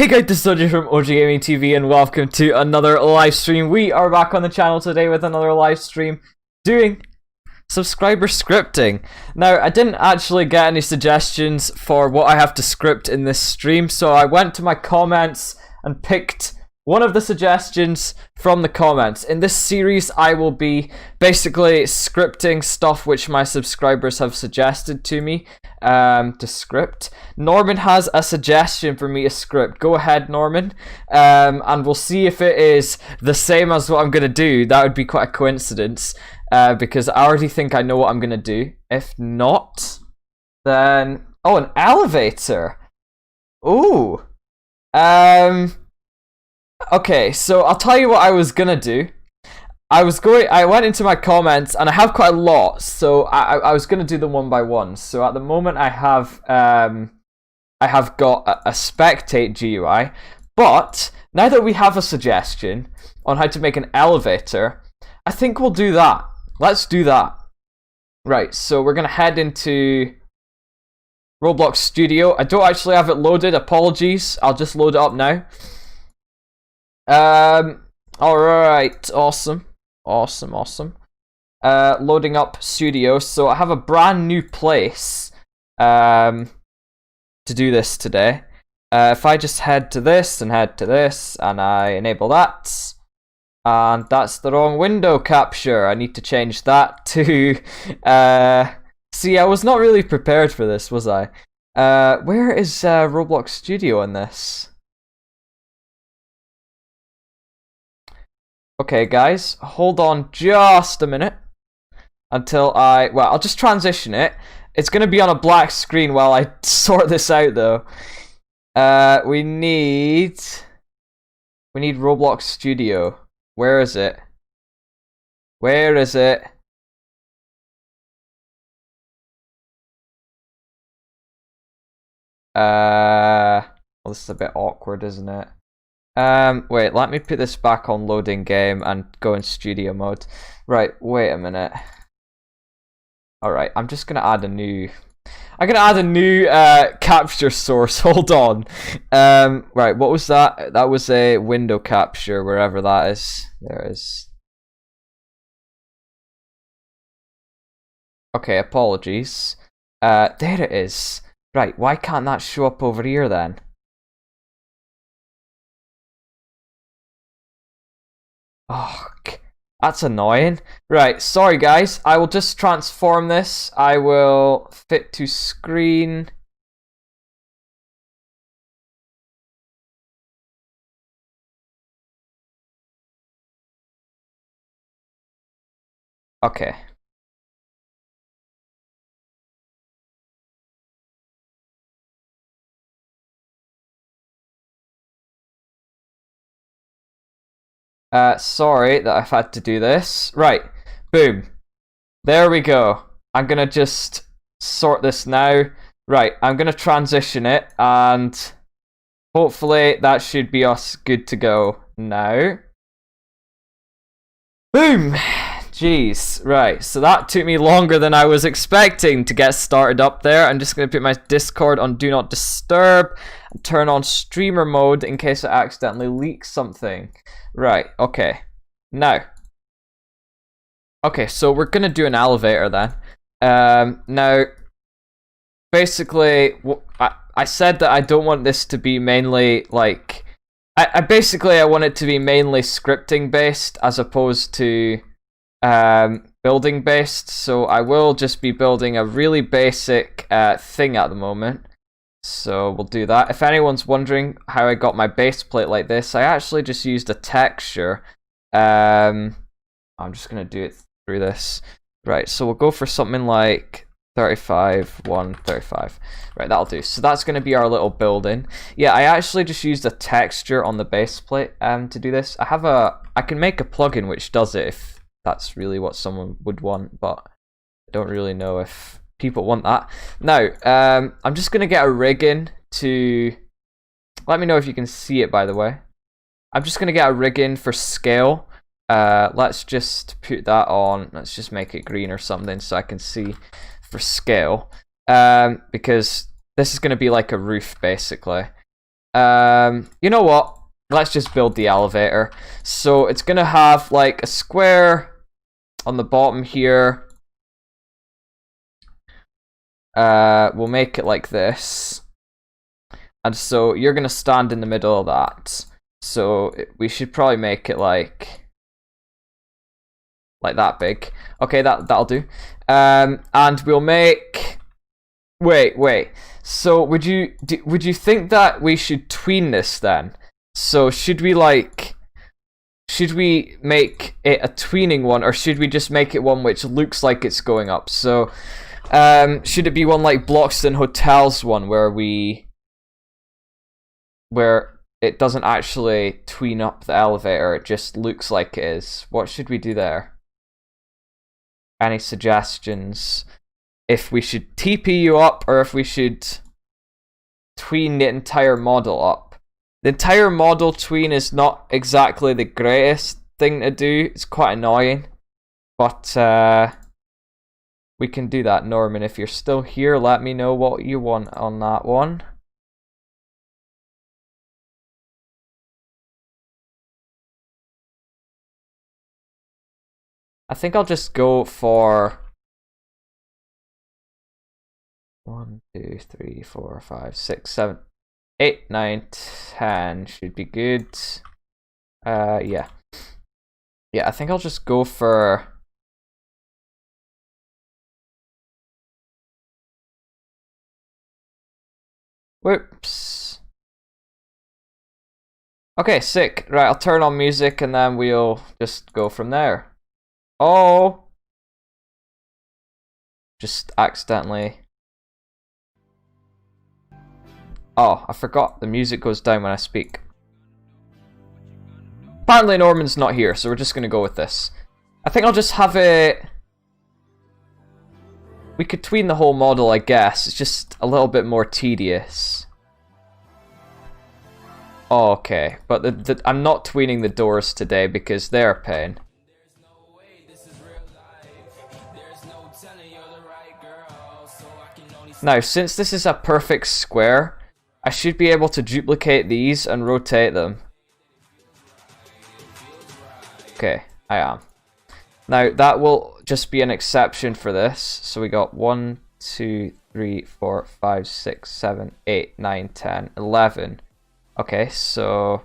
Hey guys, this is OJ from OJ Gaming TV and welcome to another live stream. We are back on the channel today with another live stream doing subscriber scripting. Now, I didn't actually get any suggestions for what I have to script in this stream, so I went to my comments and picked one of the suggestions from the comments. In this series, I will be basically scripting stuff which my subscribers have suggested to me to script. Norman has a suggestion for me to script. Go ahead, Norman, and we'll see if it is the same as what I'm going to do. That would be quite a coincidence, because I already think I know what I'm going to do. If not, then... Oh, an elevator! Ooh! Okay, so I'll tell you what I was gonna do. I went into my comments and I have quite a lot, so I was gonna do them one by one. So at the moment I have got a spectate GUI, but now that we have a suggestion on how to make an elevator, I think we'll do that. Let's do that. Right, so we're gonna head into Roblox Studio. I don't actually have it loaded, apologies. I'll just load it up now. Alright, awesome. Loading up Studio. So I have a brand new place to do this today. If I just head to this and head to this and I enable that, and that's the wrong window capture. I need to change that to see, I was not really prepared for this, was I? Where is Roblox Studio in this? Okay, guys, hold on just a minute until well, I'll just transition it. It's going to be on a black screen while I sort this out, though. We need Roblox Studio. Where is it? Where is it? Well, this is a bit awkward, isn't it? Wait, let me put this back on loading game and go in studio mode. Right, wait a minute. Alright, I'm just gonna add a new... I'm gonna add a new capture source, hold on. Right, what was that? That was a window capture, wherever that is. There it is. Okay, apologies. There it is. Right, why can't that show up over here then? Oh, that's annoying. Right, sorry guys. I will just transform this. I will fit to screen. Okay. Sorry that I've had to do this. Right, boom. There we go. I'm gonna just sort this now. Right, I'm gonna transition it, and hopefully that should be us good to go now. Boom! Jeez, right, so that took me longer than I was expecting to get started up there. I'm just gonna put my Discord on Do Not Disturb and turn on streamer mode in case I accidentally leak something. Right, okay. Now. Okay, so we're gonna do an elevator then. Now, basically, I said that I don't want this to be mainly, like... I want it to be mainly scripting based as opposed to building based. So I will just be building a really basic thing at the moment. So we'll do that. If anyone's wondering how I got my base plate like this, I actually just used a texture. I'm just going to do it through this. Right, so we'll go for something like 35, 135. Right, that'll do. So that's going to be our little building. Yeah, I actually just used a texture on the base plate to do this. I can make a plugin which does it if that's really what someone would want, but I don't really know if people want that. Now, I'm just going to get a rig in to... Let me know if you can see it, by the way. I'm just going to get a rig in for scale. Let's just put that on. Let's just make it green or something so I can see for scale. Because this is going to be like a roof, basically. You know what? Let's just build the elevator. So it's gonna have like a square on the bottom here. We'll make it like this. And so you're gonna stand in the middle of that. So we should probably make it like that big. Okay, that'll do. And we'll make. Wait. So would you think that we should tween this then? So should we make it a tweening one, or should we just make it one which looks like it's going up? So should it be one like Bloxton Hotels one where it doesn't actually tween up the elevator, it just looks like it is? What should we do there? Any suggestions? If we should TP you up, or if we should tween the entire model up. The entire model tween is not exactly the greatest thing to do. It's quite annoying. But we can do that. Norman, if you're still here, let me know what you want on that one. I think I'll just go for 1, 2, 3, 4, 5, 6, 7, 8, 9, 10 should be good. Yeah. Yeah, I think I'll just go for... Whoops. Okay, sick. Right, I'll turn on music and then we'll just go from there. Oh! Just accidentally... Oh, I forgot. The music goes down when I speak. Apparently Norman's not here, so we're just gonna go with this. I think I'll just have it... We could tween the whole model, I guess. It's just a little bit more tedious. Oh, okay, but I'm not tweening the doors today because they're a pain. Now, since this is a perfect square, I should be able to duplicate these and rotate them. Okay, I am. Now, that will just be an exception for this. So we got 1, 2, 3, 4, 5, 6, 7, 8, 9, 10, 11. Okay, so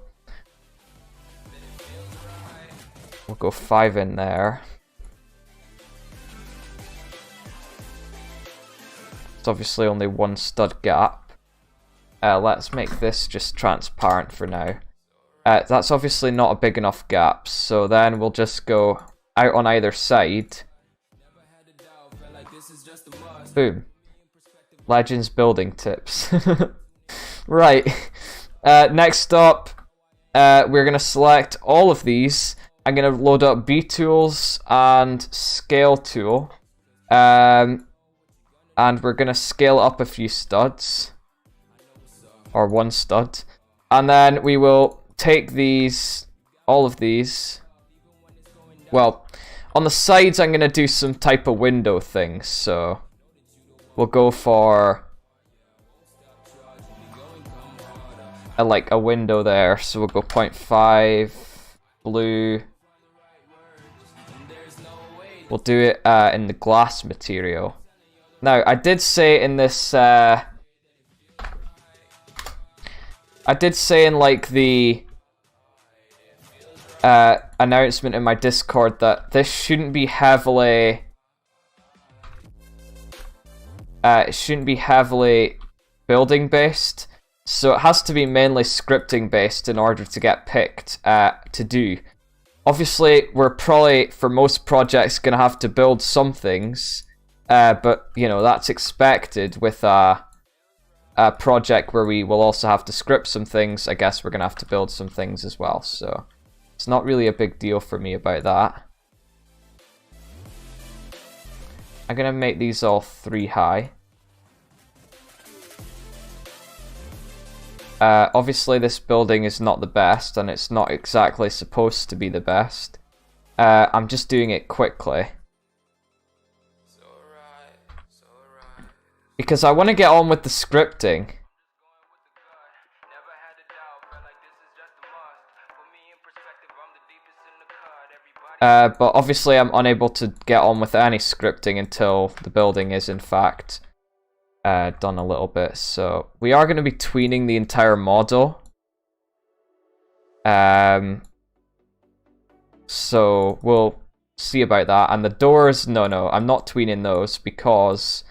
we'll go 5 in there. It's obviously only one stud gap. Let's make this just transparent for now. That's obviously not a big enough gap, so then we'll just go out on either side. Boom. Legends building tips. Right. Next up, we're going to select all of these. I'm going to load up B tools and scale tool. And we're going to scale up a few studs. Or one stud. And then we will take these, all of these. Well, on the sides I'm going to do some type of window things. So we'll go for like a window there. So we'll go 0.5 blue. We'll do it in the glass material. Now, I did say in this... I did say in like the announcement in my Discord that this shouldn't be heavily it shouldn't be heavily building based, so it has to be mainly scripting based in order to get picked to do. Obviously, we're probably for most projects gonna have to build some things, but you know that's expected with a project where we will also have to script some things. I guess we're gonna have to build some things as well, so it's not really a big deal for me about that. I'm gonna make these all 3 high. Obviously this building is not the best, and it's not exactly supposed to be the best. I'm just doing it quickly. Because I want to get on with the scripting. But obviously I'm unable to get on with any scripting until the building is in fact done a little bit. So we are going to be tweening the entire model. So we'll see about that. And the doors, no, I'm not tweening those because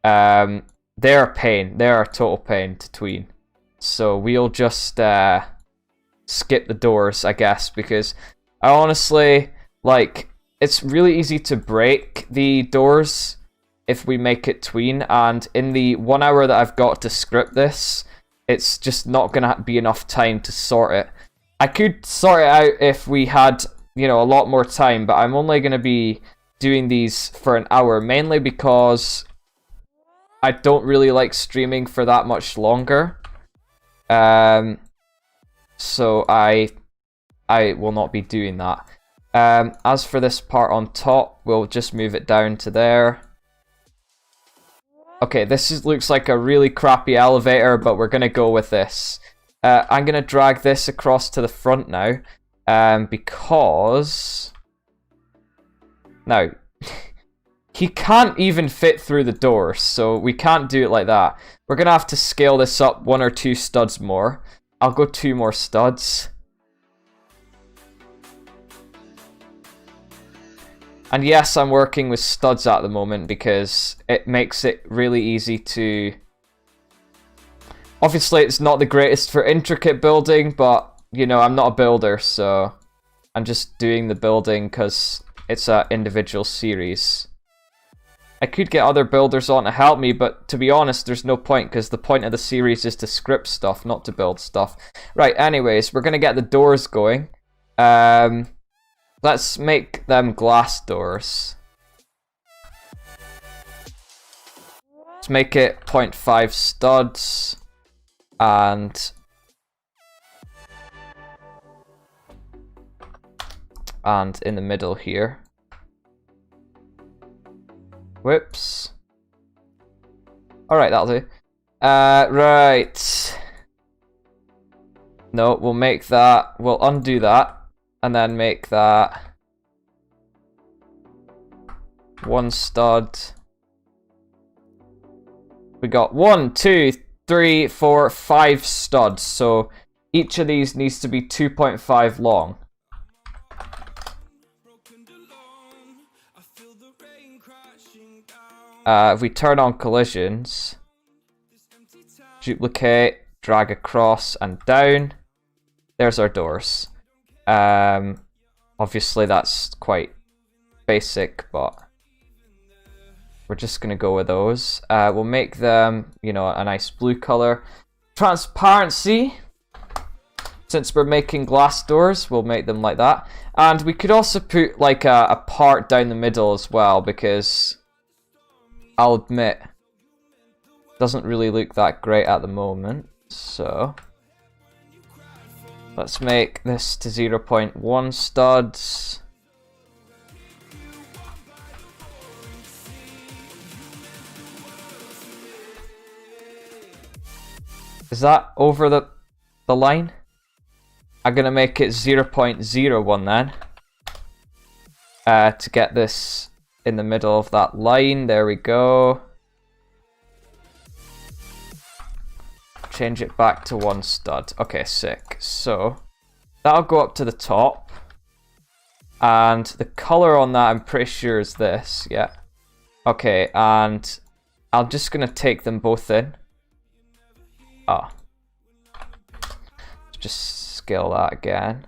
they're a pain. They're a total pain to tween. So we'll just skip the doors, I guess, because I honestly, like, it's really easy to break the doors if we make it tween, and in the 1 hour that I've got to script this, it's just not going to be enough time to sort it. I could sort it out if we had, you know, a lot more time, but I'm only going to be doing these for an hour, mainly because I don't really like streaming for that much longer. So I will not be doing that. As for this part on top, we'll just move it down to there. Okay, looks like a really crappy elevator, but we're gonna go with this. I'm gonna drag this across to the front now, because now he can't even fit through the doors, so we can't do it like that. We're gonna have to scale this up 1 or 2 studs more. I'll go 2 more studs. And yes, I'm working with studs at the moment because it makes it really easy to... Obviously, it's not the greatest for intricate building, but, you know, I'm not a builder, so I'm just doing the building because it's an individual series. I could get other builders on to help me, but to be honest, there's no point because the point of the series is to script stuff, not to build stuff. Right, anyways, we're going to get the doors going. Let's make them glass doors. Let's make it 0.5 studs. And in the middle here. Whoops. Alright, that'll do. Right. No, we'll make that. We'll undo that. And then make that 1 stud. We got 1, 2, 3, 4, 5 studs. So each of these needs to be 2.5 long. If we turn on collisions, duplicate, drag across and down. There's our doors. Obviously that's quite basic, but we're just gonna go with those. We'll make them, you know, a nice blue color. Transparency. Since we're making glass doors, we'll make them like that. And we could also put like a part down the middle as well, because I'll admit, it doesn't really look that great at the moment. So let's make this to 0.1 studs. Is that over the line? I'm gonna make it 0.01 then. To get this in the middle of that line. There we go. Change it back to 1 stud. Okay, sick. So that'll go up to the top. And the color on that, I'm pretty sure, is this. Yeah. Okay, and I'm just gonna take them both in. Ah. Just scale that again.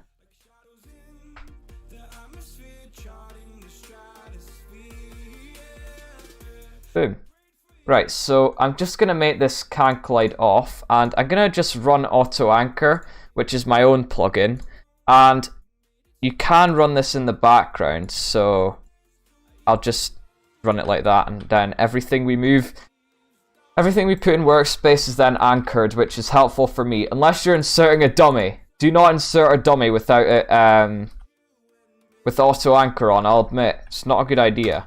Boom. Right, so I'm just going to make this can collide off, and I'm going to just run auto anchor, which is my own plugin, and you can run this in the background, so I'll just run it like that, and then everything we put in workspace is then anchored, which is helpful for me, unless you're inserting a dummy. Do not insert a dummy without it, with auto anchor on. I'll admit, it's not a good idea.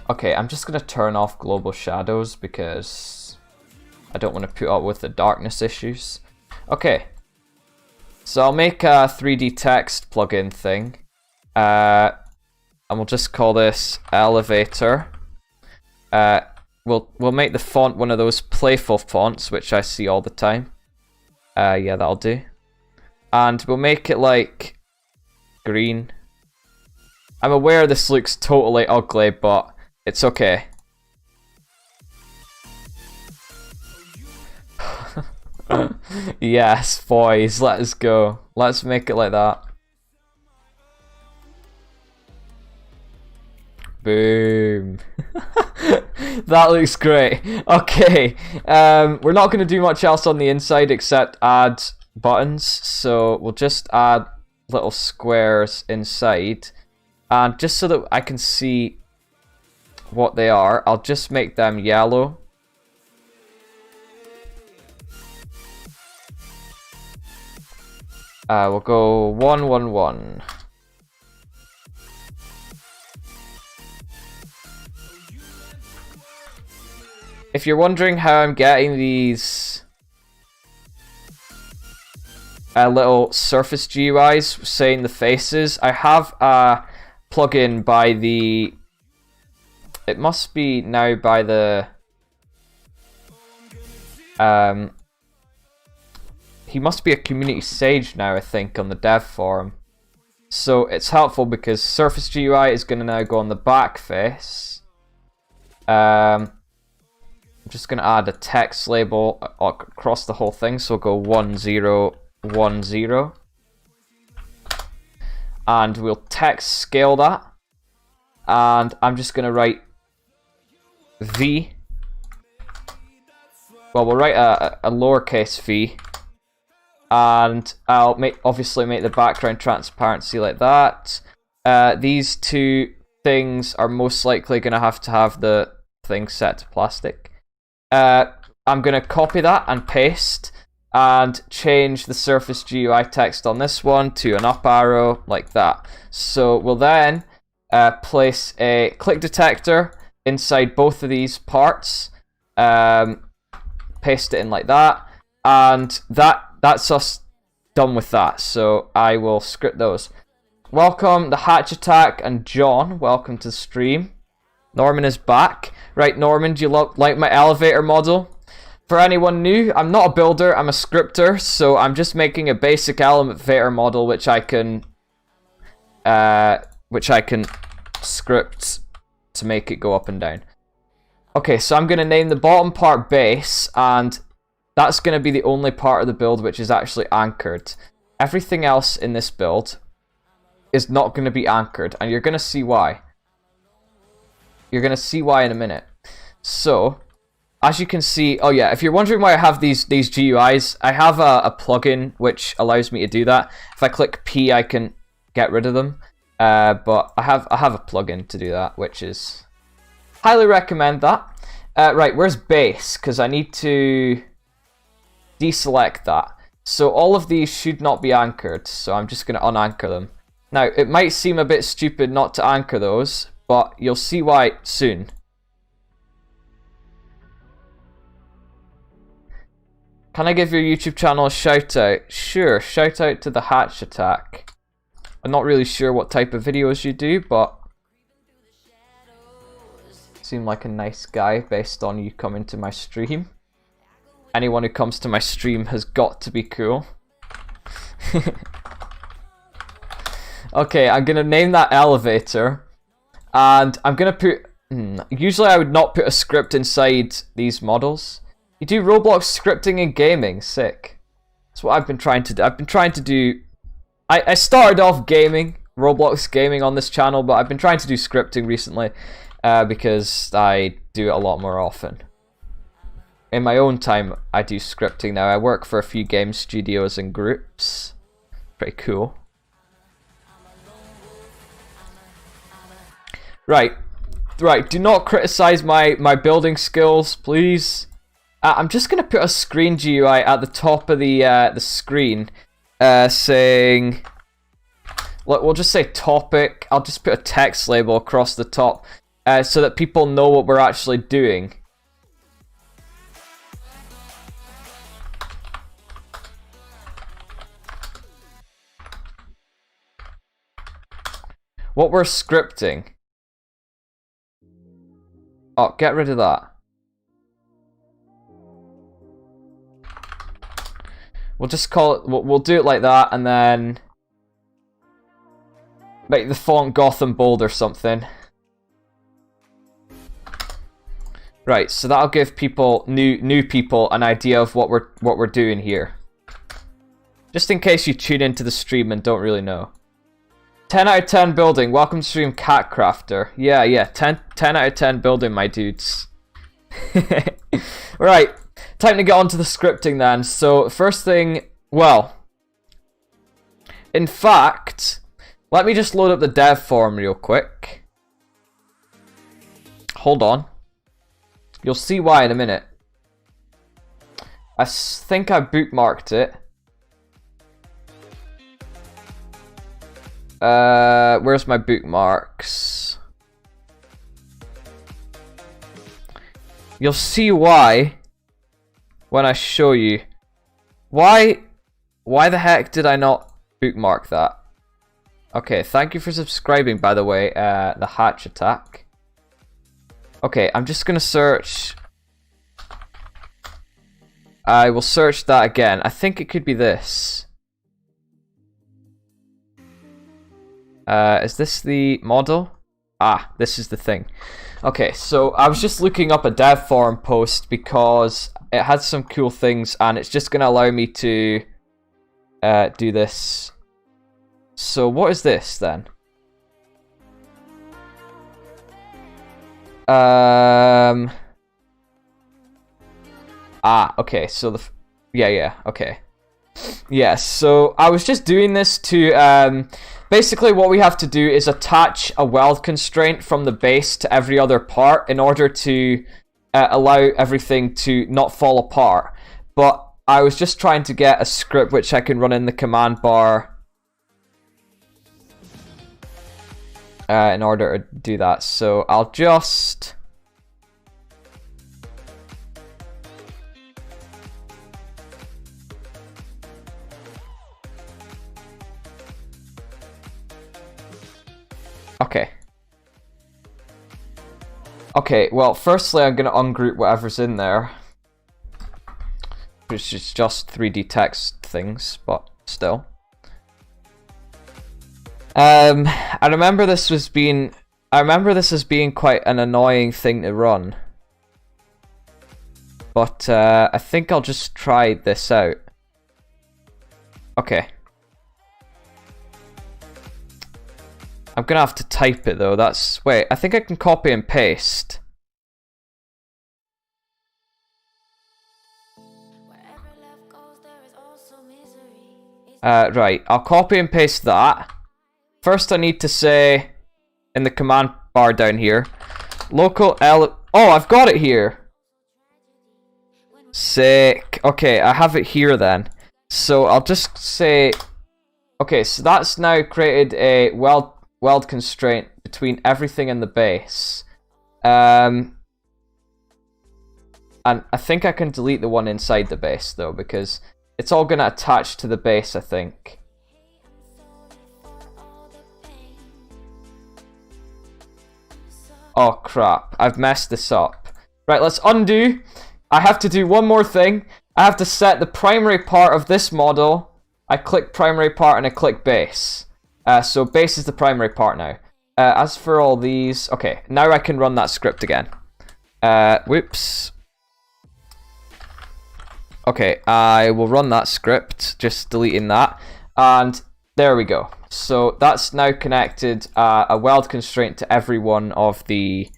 Okay, I'm just going to turn off global shadows because I don't want to put up with the darkness issues. Okay, So I'll make a 3D text plugin thing. And we'll just call this elevator. We'll make the font one of those playful fonts, which I see all the time. Yeah, that'll do. And we'll make it like green. I'm aware this looks totally ugly, but it's okay. Yes, boys, let's go. Let's make it like that. Boom. That looks great. Okay, we're not going to do much else on the inside except add buttons. So we'll just add little squares inside. And just so that I can see what they are, I'll just make them yellow. We'll go 1, 1, 1. If you're wondering how I'm getting these little surface GUIs saying the faces, I have a plugin by the... It must be now by the... He must be a community sage now, I think, on the dev forum. So it's helpful because surface GUI is going to now go on the back face. I'm just going to add a text label across the whole thing. So we'll go 1, 0, 1, 0. And we'll text scale that. And I'm just going to write V. Well, we'll write a lowercase v. And I'll obviously make the background transparency like that. These two things are most likely going to have the thing set to plastic. I'm going to copy that and paste and change the surface GUI text on this one to an up arrow like that. So we'll then place a click detector inside both of these parts. Paste it in like that. And that's us done with that. So I will script those. Welcome, the Hatch Attack and John. Welcome to the stream. Norman is back. Right, Norman, do you like my elevator model? For anyone new, I'm not a builder, I'm a scripter, so I'm just making a basic elevator model which I can script to make it go up and down. Okay, so I'm going to name the bottom part base, and that's going to be the only part of the build which is actually anchored. Everything else in this build is not going to be anchored, and you're going to see why. You're going to see why in a minute. So, as you can see, oh yeah, if you're wondering why I have these GUIs, I have a plugin which allows me to do that. If I click P, I can get rid of them. But I have a plugin to do that, which is... Highly recommend that. Right, where's base? Because I need to deselect that. So all of these should not be anchored, so I'm just going to unanchor them. Now, it might seem a bit stupid not to anchor those, but you'll see why soon. Can I give your YouTube channel a shout out? Sure, shout out to the Hatch Attack. I'm not really sure what type of videos you do, but seem like a nice guy based on you coming to my stream. Anyone who comes to my stream has got to be cool. Okay, I'm gonna name that elevator, and I'm gonna put... usually I would not put a script inside these models. You do Roblox scripting and gaming, sick. That's what I've been trying to do. I've been trying to do... I started off gaming, Roblox gaming on this channel, but I've been trying to do scripting recently because I do it a lot more often. In my own time, I do scripting now. I work for a few game studios and groups. Pretty cool. Right. Do not criticize my building skills, please. I'm just going to put a screen GUI at the top of the screen saying... Look, we'll just say topic. I'll just put a text label across the top so that people know what we're actually doing. what we're scripting. Oh, get rid of that. We'll just call it, we'll do it like that, and then make the font Gotham bold or something. Right, so that'll give people, new people, an idea of what we're doing here. Just in case you tune into the stream and don't really know. 10 out of 10 building. Welcome to stream, Catcrafter. Yeah, 10 out of 10 building, my dudes. Right, time to get on to the scripting then. So, first thing, well, in fact, let me just load up the dev form real quick. Hold on. You'll see why in a minute. I think I bookmarked it. Where's my bookmarks? You'll see why when I show you. Why the heck did I not bookmark that? Okay, thank you for subscribing, by the way, the hatch attack. Okay, I'm just gonna search. I will search that again. I think it could be this. Is this the model? Ah, this is the thing. Okay, so I was just looking up a dev forum post because it had some cool things and it's just gonna allow me to do this. So what is this then? Okay, so okay. Yeah, so I was just doing this to, basically what we have to do is attach a weld constraint from the base to every other part in order to allow everything to not fall apart. But I was just trying to get a script which I can run in the command bar in order to do that. So I'll just... Okay, well, firstly I'm going to ungroup whatever's in there. Which is just 3D text things, but still. I remember this as being quite an annoying thing to run. But I think I'll just try this out. Okay. I'm gonna have to type it though. Wait, I think I can copy and paste. Right, I'll copy and paste that. First I need to say, in the command bar down here, local L... Oh, I've got it here! Sick. Okay, I have it here then. So I'll just say... Okay, so that's now created a weld constraint between everything and the base. And I think I can delete the one inside the base though, because it's all going to attach to the base, I think. Oh crap, I've messed this up. Right, let's undo. I have to do one more thing. I have to set the primary part of this model. I click primary part and I click base. So base is the primary part now. As for all these... Okay, now I can run that script again. Whoops. Okay, I will run that script, just deleting that. And there we go. So that's now connected a weld constraint to every one of the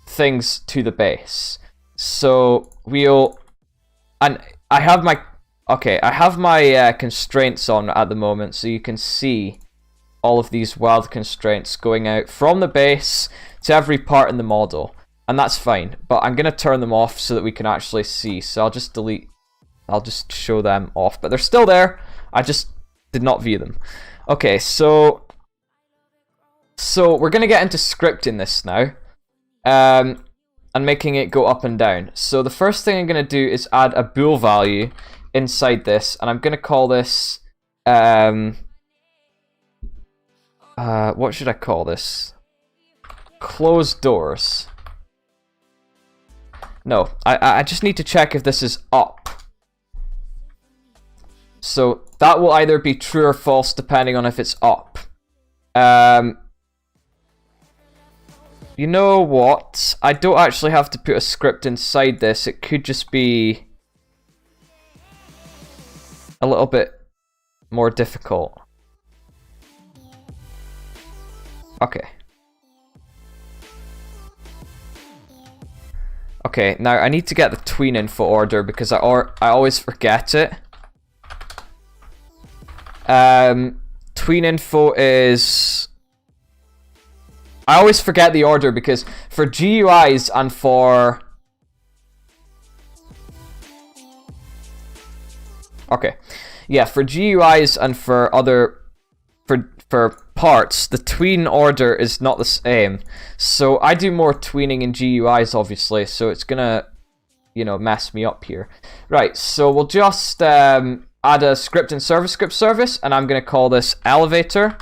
things to the base. So we'll... And I have my... Okay, I have my constraints on at the moment, so you can see all of these weld constraints going out from the base to every part in the model. And that's fine, but I'm going to turn them off so that we can actually see. So I'll just I'll just show them off, but they're still there. I just did not view them. Okay, so we're going to get into scripting this now. And making it go up and down. So the first thing I'm going to do is add a bool value inside this, and I'm going to call this what should I call this? Closed doors. No, I just need to check if this is up. So that will either be true or false depending on if it's up. You know what? I don't actually have to put a script inside this. It could just be a little bit more difficult. Okay. Okay, now I need to get the tween info order because I always forget it. Tween info is... I always forget the order because for GUIs and for... Okay. Yeah, for GUIs and for other... For parts, the tween order is not the same. So I do more tweening in GUIs, obviously, so it's gonna, you know, mess me up here. Right, so we'll just add a script in script service, and I'm gonna call this elevator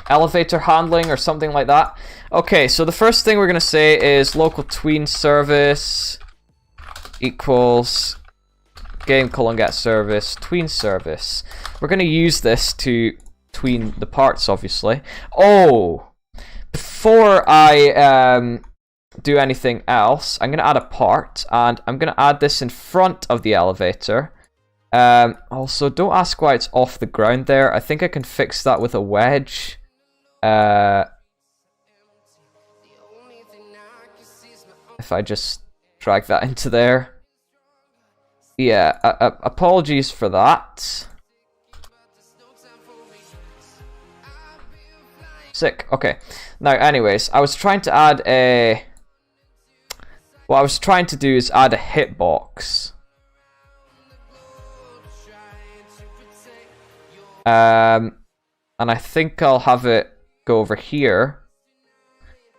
handling or something like that. Okay, so the first thing we're gonna say is local tween service equals game:get service tween service. We're gonna use this to tween the parts, obviously. Oh, before I do anything else, I'm gonna add a part, and I'm gonna add this in front of the elevator. Also, don't ask why it's off the ground there. I think I can fix that with a wedge. If I just drag that into there. Yeah, apologies for that. Sick. Okay. Now, anyways, I was trying to add a... What I was trying to do is add a hitbox. And I think I'll have it go over here.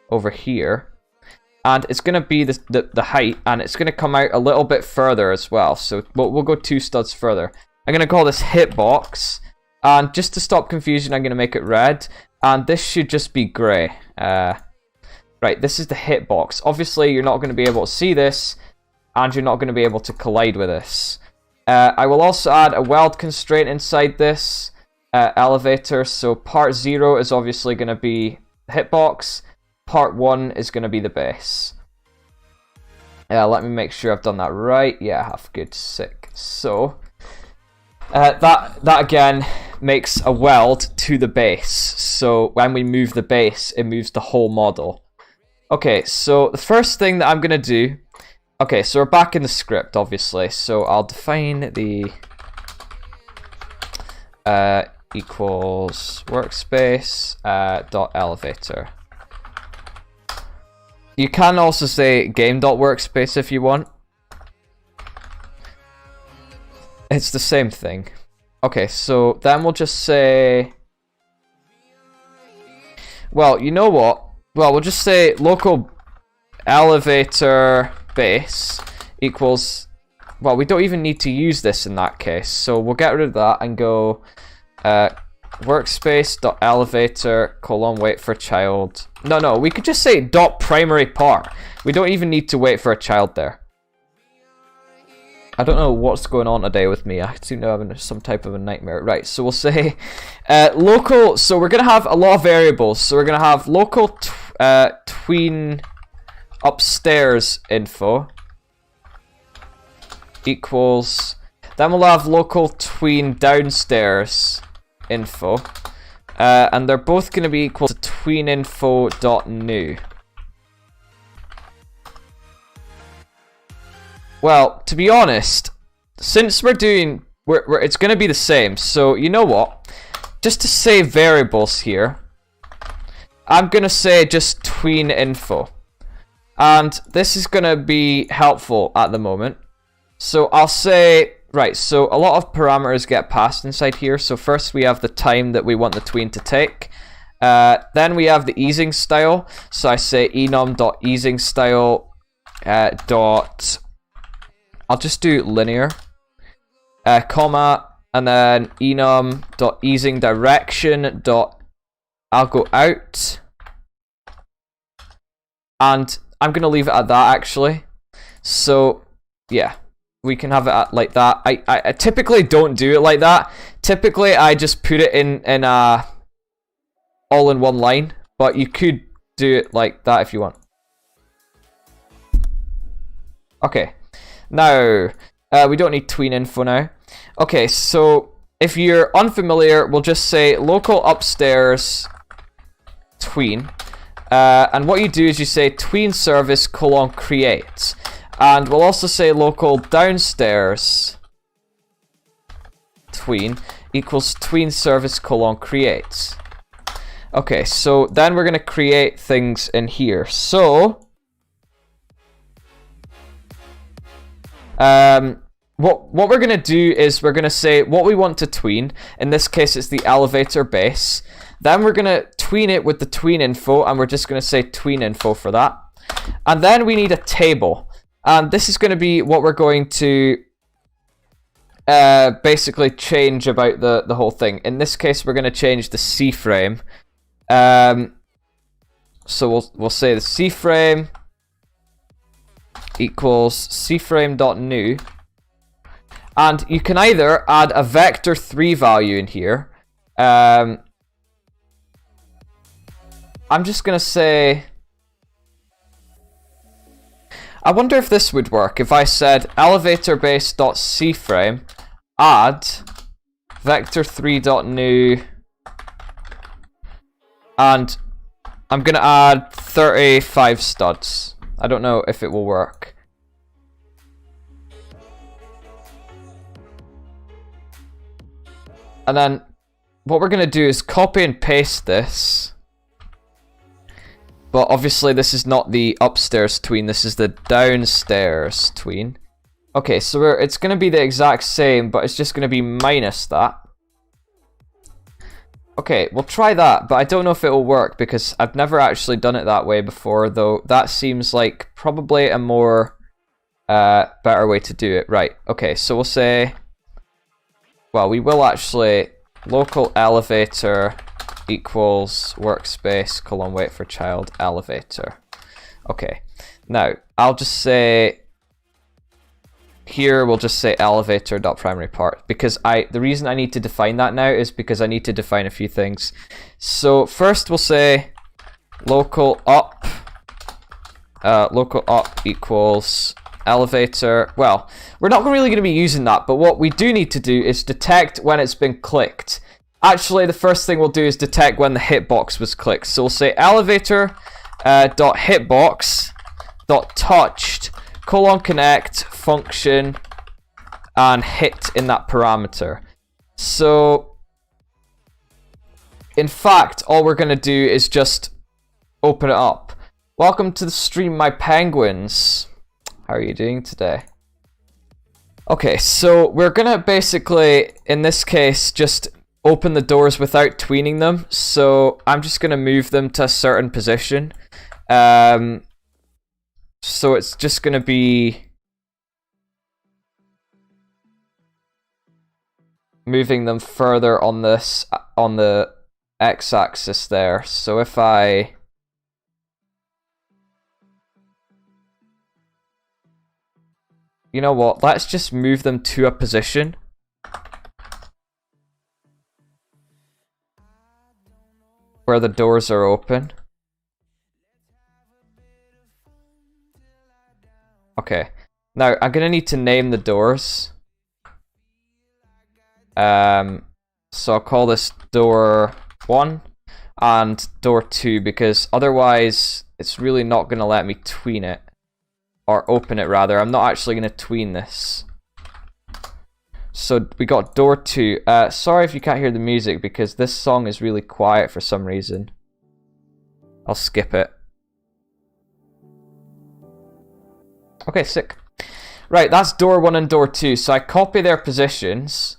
Over here. And it's going to be the height, and it's going to come out a little bit further as well. So we'll go 2 studs further. I'm going to call this hitbox. And just to stop confusion, I'm going to make it red. And this should just be grey. Right, this is the hitbox. Obviously, you're not going to be able to see this, and you're not going to be able to collide with this. I will also add a weld constraint inside this elevator. So part 0 is obviously going to be the hitbox. Part 1 is going to be the base. Let me make sure I've done that right. Yeah, I have. Good. Sick. So... that again makes a weld to the base. So when we move the base, it moves the whole model. Okay, so the first thing that I'm going to do... Okay, so we're back in the script, obviously. So I'll define the... equals workspace dot elevator. You can also say game.workspace if you want. It's the same thing. Okay, so then we'll just say... Well, you know what? Well, we'll just say local elevator base equals... Well, we don't even need to use this in that case. So we'll get rid of that and go workspace.elevator : wait for child. No, we could just say .primary part. We don't even need to wait for a child there. I don't know what's going on today with me. I seem to have some type of a nightmare. Right, so we'll say local. So we're going to have a lot of variables. So we're going to have local tween upstairs info equals. Then we'll have local tween downstairs info. And they're both going to be equal to tweeninfo.new. Well, to be honest, since we're doing, it's going to be the same. So, you know what? Just to save variables here, I'm going to say just tween info. And this is going to be helpful at the moment. So, I'll say, right, so a lot of parameters get passed inside here. So, first we have the time that we want the tween to take. Then we have the easing style. So, I say enum.easingstyle dot... I'll just do linear, comma, and then enum.easingdirection I'll go out. And I'm going to leave it at that, actually. So, yeah. We can have it at, like that. I typically don't do it like that. Typically, I just put it in all in one line. But you could do it like that if you want. Okay. Now, we don't need tween info now. Okay, so if you're unfamiliar, we'll just say local upstairs tween. And what you do is you say tween service : create. And we'll also say local downstairs tween equals tween service : create. Okay, so then we're going to create things in here. So, what we're going to do is we're going to say what we want to tween. In this case, it's the elevator base. Then we're going to tween it with the tween info, and we're just going to say tween info for that. And then we need a table. And this is going to be what we're going to basically change about the whole thing. In this case, we're going to change the C frame. So we'll say the C frame equals cframe.new. And you can either add a vector3 value in here. I'm just going to say... I wonder if this would work if I said elevator_base.cframe add vector3.new, and I'm going to add 35 studs. I don't know if it will work. And then what we're going to do is copy and paste this. But obviously this is not the upstairs tween, this is the downstairs tween. Okay, so it's going to be the exact same, but it's just going to be minus that. Okay, we'll try that, but I don't know if it will work because I've never actually done it that way before, though that seems like probably a more better way to do it. Right, okay, so we'll say, well, we will actually local elevator equals workspace : wait for child elevator. Okay, now I'll just say here we'll just say elevator.primary part, because the reason I need to define that now is because I need to define a few things. So first we'll say local up equals elevator. Well, we're not really going to be using that, but what we do need to do is detect when it's been clicked. Actually, the first thing we'll do is detect when the hitbox was clicked. So we'll say elevator dot hitbox dot touched connect function and hit in that parameter. So in fact, all we're going to do is just open it up. Welcome to the stream, my penguins. How are you doing today? Okay, so we're going to basically, in this case, just open the doors without tweening them. So I'm just going to move them to a certain position. So it's just going to be moving them further on the x-axis there. So if I you know what, let's just move them to a position. Where the doors are open. Okay. Now, I'm going to need to name the doors. So I'll call this door 1 and door 2, because otherwise it's really not going to let me tween it. Or open it, rather. I'm not actually going to tween this. So we got door 2. Sorry if you can't hear the music, because this song is really quiet for some reason. I'll skip it. Okay, sick. Right, that's door 1 and door 2. So I copy their positions.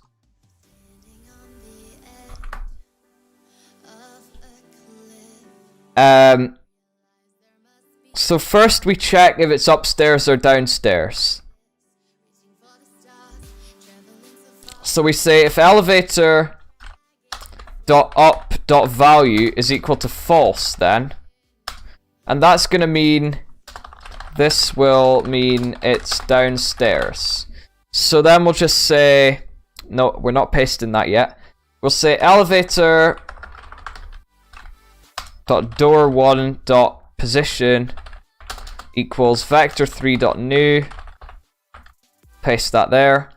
So first we check if it's upstairs or downstairs. So we say if elevator dot up dot value is equal to false then. And that's going to mean, this will mean it's downstairs. So then we'll just say, no, we're not pasting that yet. We'll say elevator dot door 1 dot position equals vector3 dot new. Paste that there.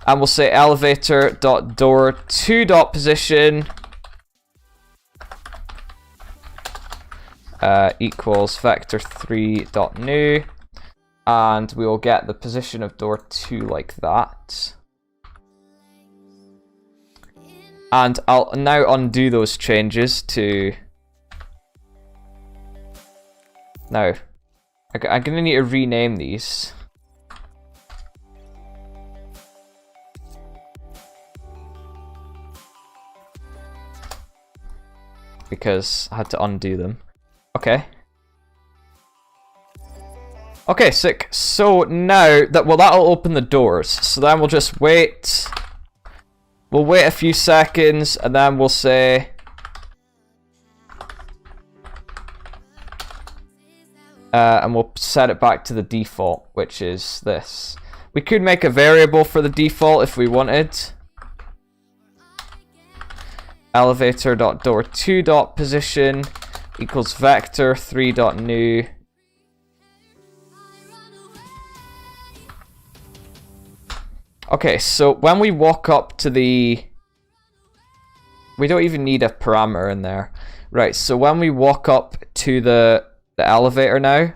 And we'll say elevator dot door 2 dot position equals vector3 dot new, and we will get the position of door 2 like that. And I'll now undo those changes to... Now, I'm going to need to rename these. Because I had to undo them. Okay. Okay, sick. So now that, well, that'll open the doors. So then we'll just wait. We'll wait a few seconds and then we'll say and we'll set it back to the default, which is this. We could make a variable for the default if we wanted. Elevator.door2.position equals vector3.new. Okay, so when we walk up to the... We don't even need a parameter in there. Right, so when we walk up to the elevator now,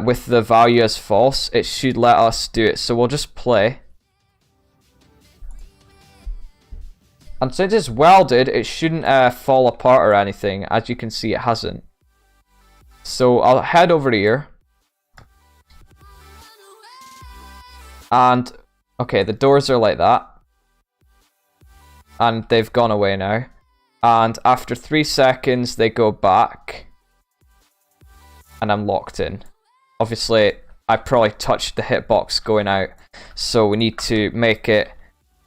with the value as false, it should let us do it. So we'll just play. And since it's welded, it shouldn't fall apart or anything. As you can see, it hasn't. So I'll head over here. And, okay, the doors are like that. And they've gone away now. And after 3 seconds, they go back. And I'm locked in. Obviously, I probably touched the hitbox going out. So we need to make it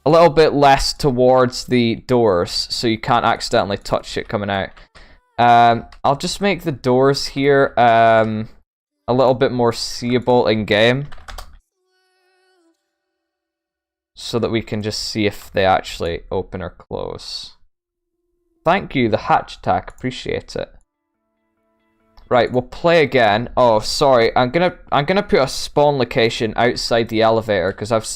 a little bit less towards the doors, so you can't accidentally touch it coming out. I'll just make the doors here a little bit more seeable in game, so that we can just see if they actually open or close. Thank you, the hatch attack, appreciate it. Right, we'll play again. Oh, sorry, I'm gonna put a spawn location outside the elevator because I've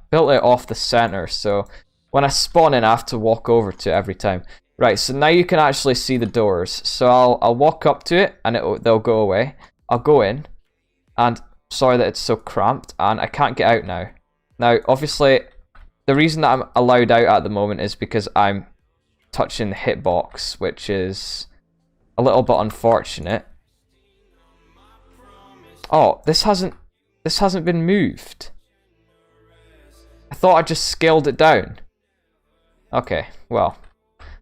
built it off the center. So when I spawn in, I have to walk over to it every time. Right, so now you can actually see the doors. So I'll walk up to it and they'll go away. I'll go in, and sorry that it's so cramped, and I can't get out now. Now, obviously, the reason that I'm allowed out at the moment is because I'm touching the hitbox, which is a little bit unfortunate. Oh, this hasn't been moved. I thought I just scaled it down. Okay, well,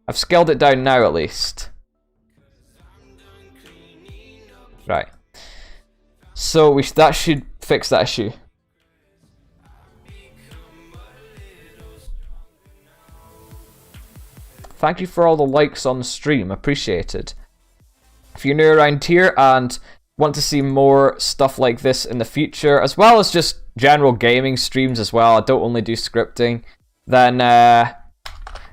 I've scaled it down now at least. Right. So that should fix that issue. Thank you for all the likes on the stream, appreciated. If you're new around here and want to see more stuff like this in the future, as well as just general gaming streams as well, I don't only do scripting, then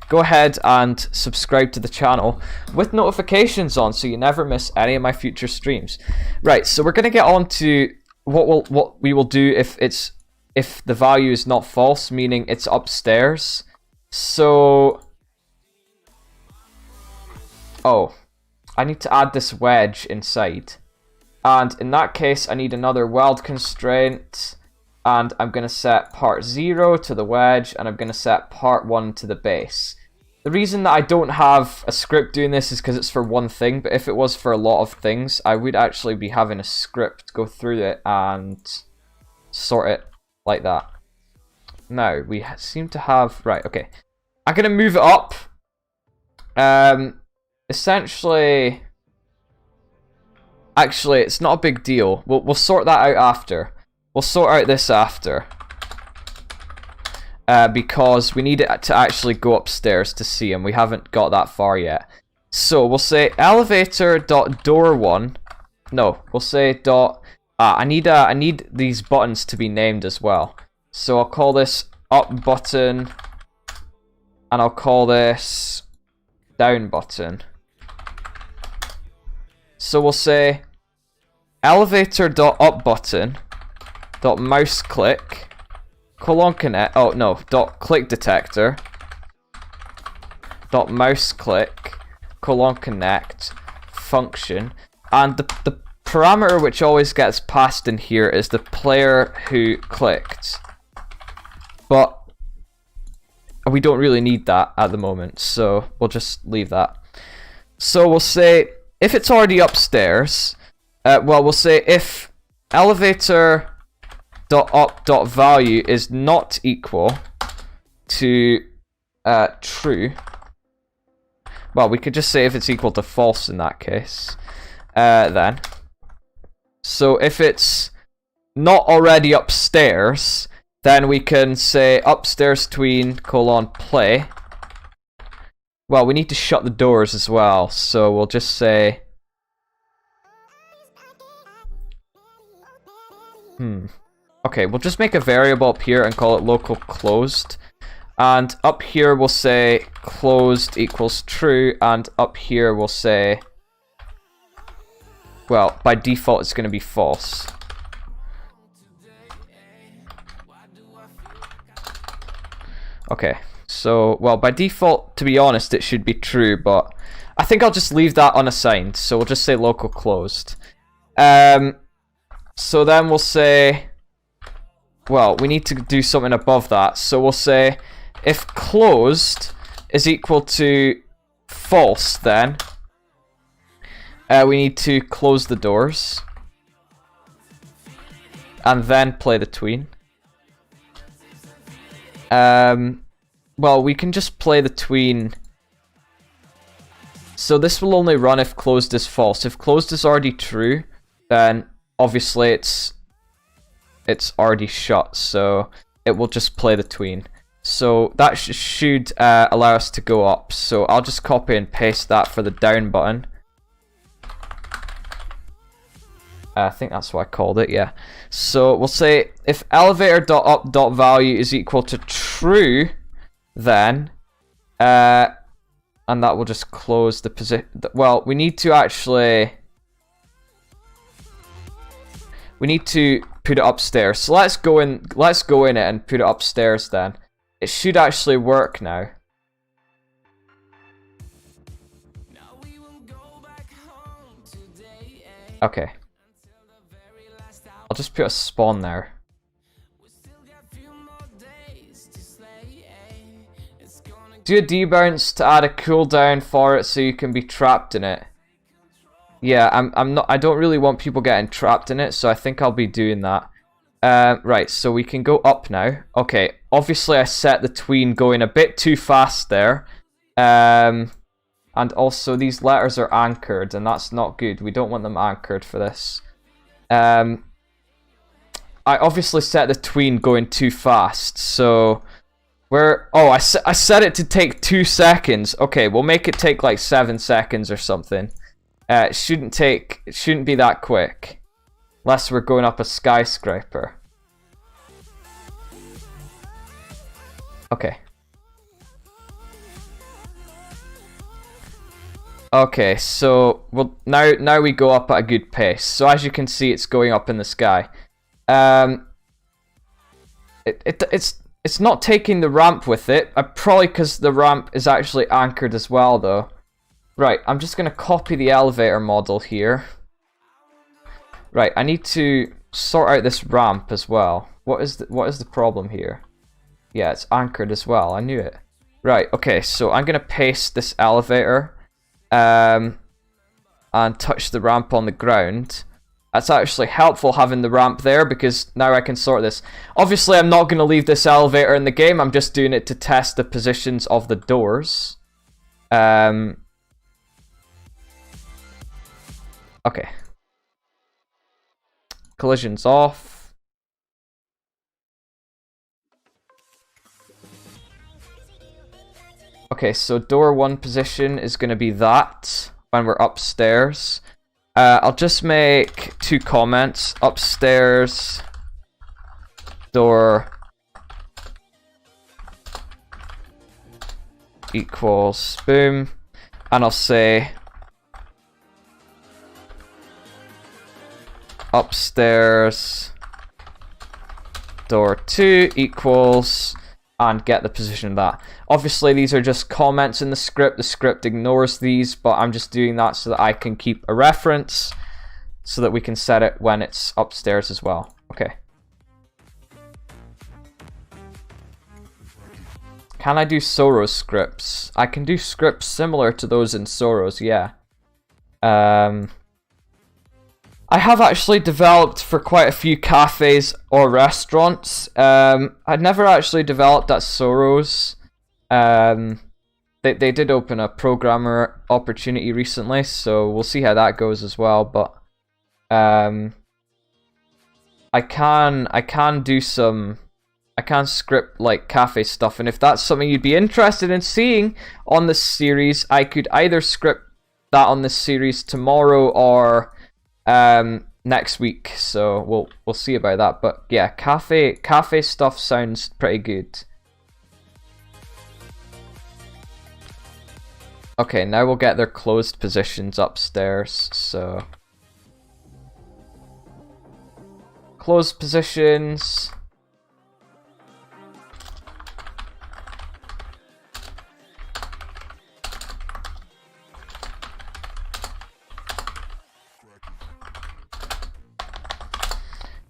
go ahead and subscribe to the channel with notifications on so you never miss any of my future streams. Right, so we're going to get on to what we will do if the value is not false, meaning it's upstairs. So, oh, I need to add this wedge inside. And in that case, I need another weld constraint, and I'm going to set part 0 to the wedge, and I'm going to set part 1 to the base. The reason that I don't have a script doing this is because it's for one thing, but if it was for a lot of things, I would actually be having a script go through it and sort it like that. Now, we seem to have... Right, okay. I'm going to move it up. Essentially... Actually, it's not a big deal. We'll sort that out after. We'll sort out this after. because we need it to actually go upstairs to see him. We haven't got that far yet. So we'll say elevator.door1. No, we'll say dot. I need these buttons to be named as well. So I'll call this up button, and I'll call this down button. So we'll say elevator.up button dot mouse click colon connect. Oh no, dot click detector dot mouse click colon connect function, and the parameter which always gets passed in here is the player who clicked, but we don't really need that at the moment, so we'll just leave that. So we'll say if it's already upstairs, well, we'll say if elevator.up.value is not equal to true. Well, we could just say if it's equal to false in that case. Then. So if it's not already upstairs, then we can say upstairs tween colon play. Well, we need to shut the doors as well, so we'll just say... Okay, we'll just make a variable up here and call it local closed. And up here we'll say closed equals true, and up here we'll say... Well, by default it's going to be false. Okay, so, well, by default, to be honest, it should be true, but I think I'll just leave that unassigned, so we'll just say local closed. So then we'll say, well, we need to do something above that, so we'll say if closed is equal to false, then we need to close the doors and then play the tween. Well, we can just play the tween. So this will only run if closed is false. If closed is already true, then obviously it's already shut, so it will just play the tween. So that should allow us to go up. So I'll just copy and paste that for the down button. I think that's what I called it, yeah. So we'll say if elevator.up.value is equal to true, then, and that will just close the position. Well, we need to actually, we need to put it upstairs. So let's go in it and put it upstairs then. It should actually work now. Okay. I'll just put a spawn there. Do a debounce to add a cooldown for it so you can be trapped in it. Yeah, I don't really want people getting trapped in it, so I think I'll be doing that. Right, so we can go up now. Okay, obviously I set the tween going a bit too fast there. And also these letters are anchored, and that's not good. We don't want them anchored for this. I obviously set the tween going too fast, so oh, I set it to take 2 seconds. Okay, we'll make it take like 7 seconds or something. It shouldn't be that quick, unless we're going up a skyscraper. Okay. Okay, so now we go up at a good pace. So as you can see, it's going up in the sky. It's not taking the ramp with it. Probably because the ramp is actually anchored as well, though. Right, I'm just gonna copy the elevator model here. Right, I need to sort out this ramp as well. What is the problem here? Yeah, it's anchored as well. I knew it. Right, okay, so I'm gonna paste this elevator, and touch the ramp on the ground. That's actually helpful having the ramp there, because now I can sort this. Obviously, I'm not going to leave this elevator in the game. I'm just doing it to test the positions of the doors. Okay. Collision's off. Okay, so door 1 position is going to be that when we're upstairs. I'll just make 2 comments. Upstairs door equals boom, and I'll say upstairs door 2 equals, and get the position of that. Obviously these are just comments in the script ignores these, but I'm just doing that so that I can keep a reference so that we can set it when it's upstairs as well. Okay. Can I do Soros scripts? I can do scripts similar to those in Soros, yeah. I have actually developed for quite a few cafes or restaurants. I'd never actually developed at Soros. They did open a programmer opportunity recently, so we'll see how that goes as well. But I can do some. I can script like cafe stuff, and if that's something you'd be interested in seeing on this series, I could either script that on this series tomorrow or next week. So we'll see about that. But yeah, cafe stuff sounds pretty good. Okay, now we'll get their closed positions upstairs. So closed positions.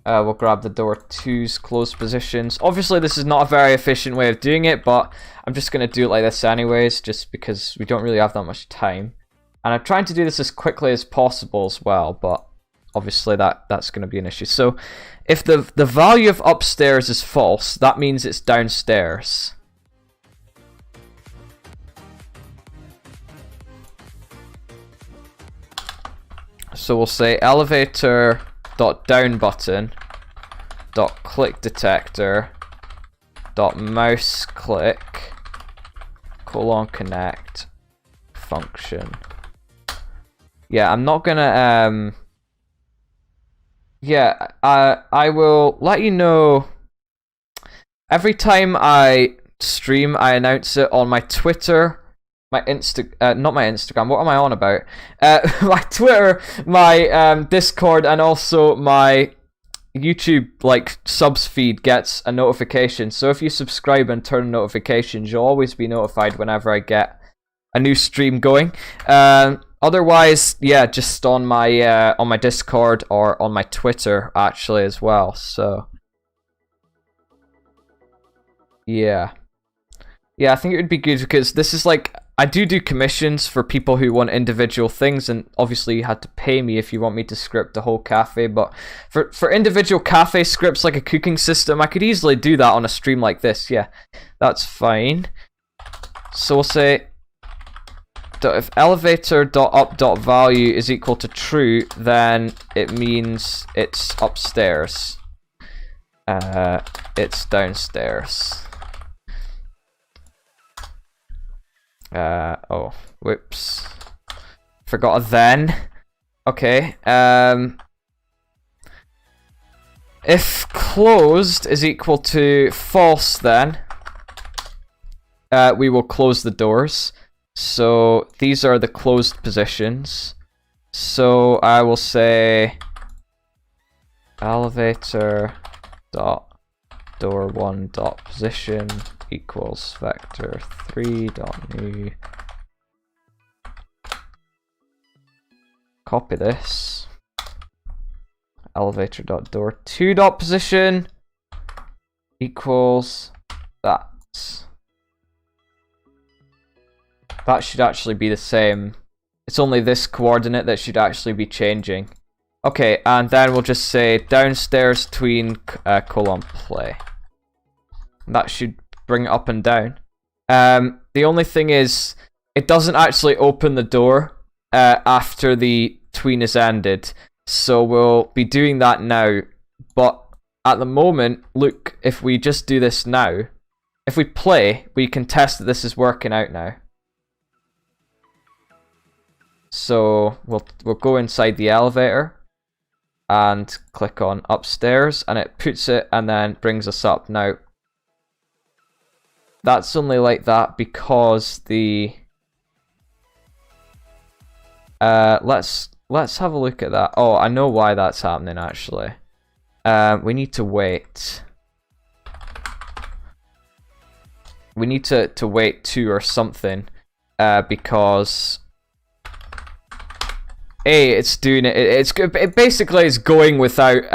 We'll grab the door 2's closed positions. Obviously, this is not a very efficient way of doing it, but I'm just going to do it like this anyways, just because we don't really have that much time. And I'm trying to do this as quickly as possible as well, but obviously that's going to be an issue. So if the value of upstairs is false, that means it's downstairs. So we'll say elevator dot down button dot click detector dot mouse click colon connect function. Yeah, I'm not gonna yeah, I will let you know every time I stream. I announce it on my Twitter, my not my Instagram, what am I on about? My Twitter, my Discord, and also my YouTube like subs feed gets a notification. So if you subscribe and turn on notifications, you'll always be notified whenever I get a new stream going. Otherwise, yeah, just on my Discord or on my Twitter actually as well. So yeah, I think it would be good because this is like, I do commissions for people who want individual things, and obviously you had to pay me if you want me to script the whole cafe, but for individual cafe scripts like a cooking system, I could easily do that on a stream like this. Yeah, that's fine. So we'll say if elevator.up.value is equal to true, then it means it's upstairs. It's downstairs. Oh, whoops. Forgot a then. Okay. If closed is equal to false, then we will close the doors. So these are the closed positions. So I will say elevator dot door 1 dot position equals vector 3 dot new. Copy this. Elevator dot door 2 dot position equals that. That should actually be the same. It's only this coordinate that should actually be changing. Okay, and then we'll just say downstairs tween colon play. That should bring it up and down. The only thing is, it doesn't actually open the door after the tween is ended. So we'll be doing that now. But at the moment, look, if we just do this now, if we play, we can test that this is working out now. So we'll go inside the elevator and click on upstairs, and it puts it and then brings us up. Now, that's only like that because the let's have a look at that. Oh, I know why that's happening actually. We need to wait. We need to wait 2 or something because it's doing it. It basically is going without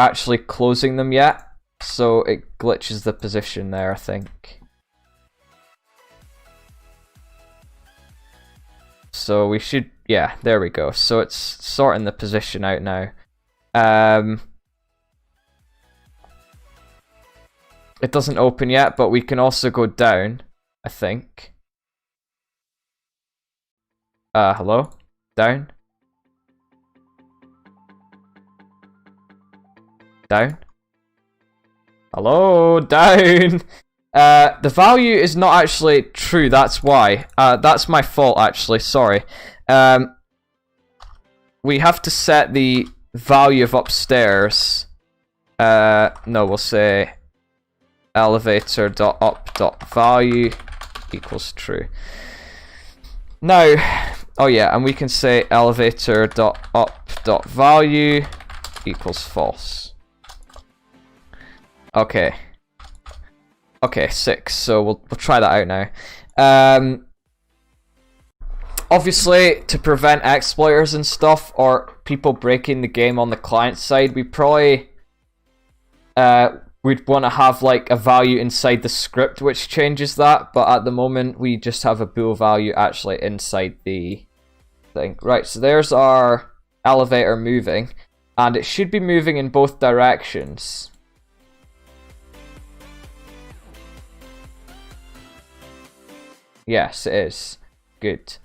actually closing them yet, so it glitches the position there, I think. So we should, yeah, there we go. So it's sorting the position out now. It doesn't open yet, but we can also go down, I think. Hello? Down? Down? Hello? Down! The value is not actually true, that's why. That's my fault, actually, sorry. We have to set the value of upstairs. No, we'll say elevator.up.value equals true. Now, oh yeah, and we can say elevator.up.value equals false. Okay. Okay, 6. So we'll try that out now. Obviously, to prevent exploiters and stuff or people breaking the game on the client side, we probably we'd want to have like a value inside the script which changes that. But at the moment, we just have a bool value actually inside the thing. Right. So there's our elevator moving, and it should be moving in both directions. Yes, it is. Good.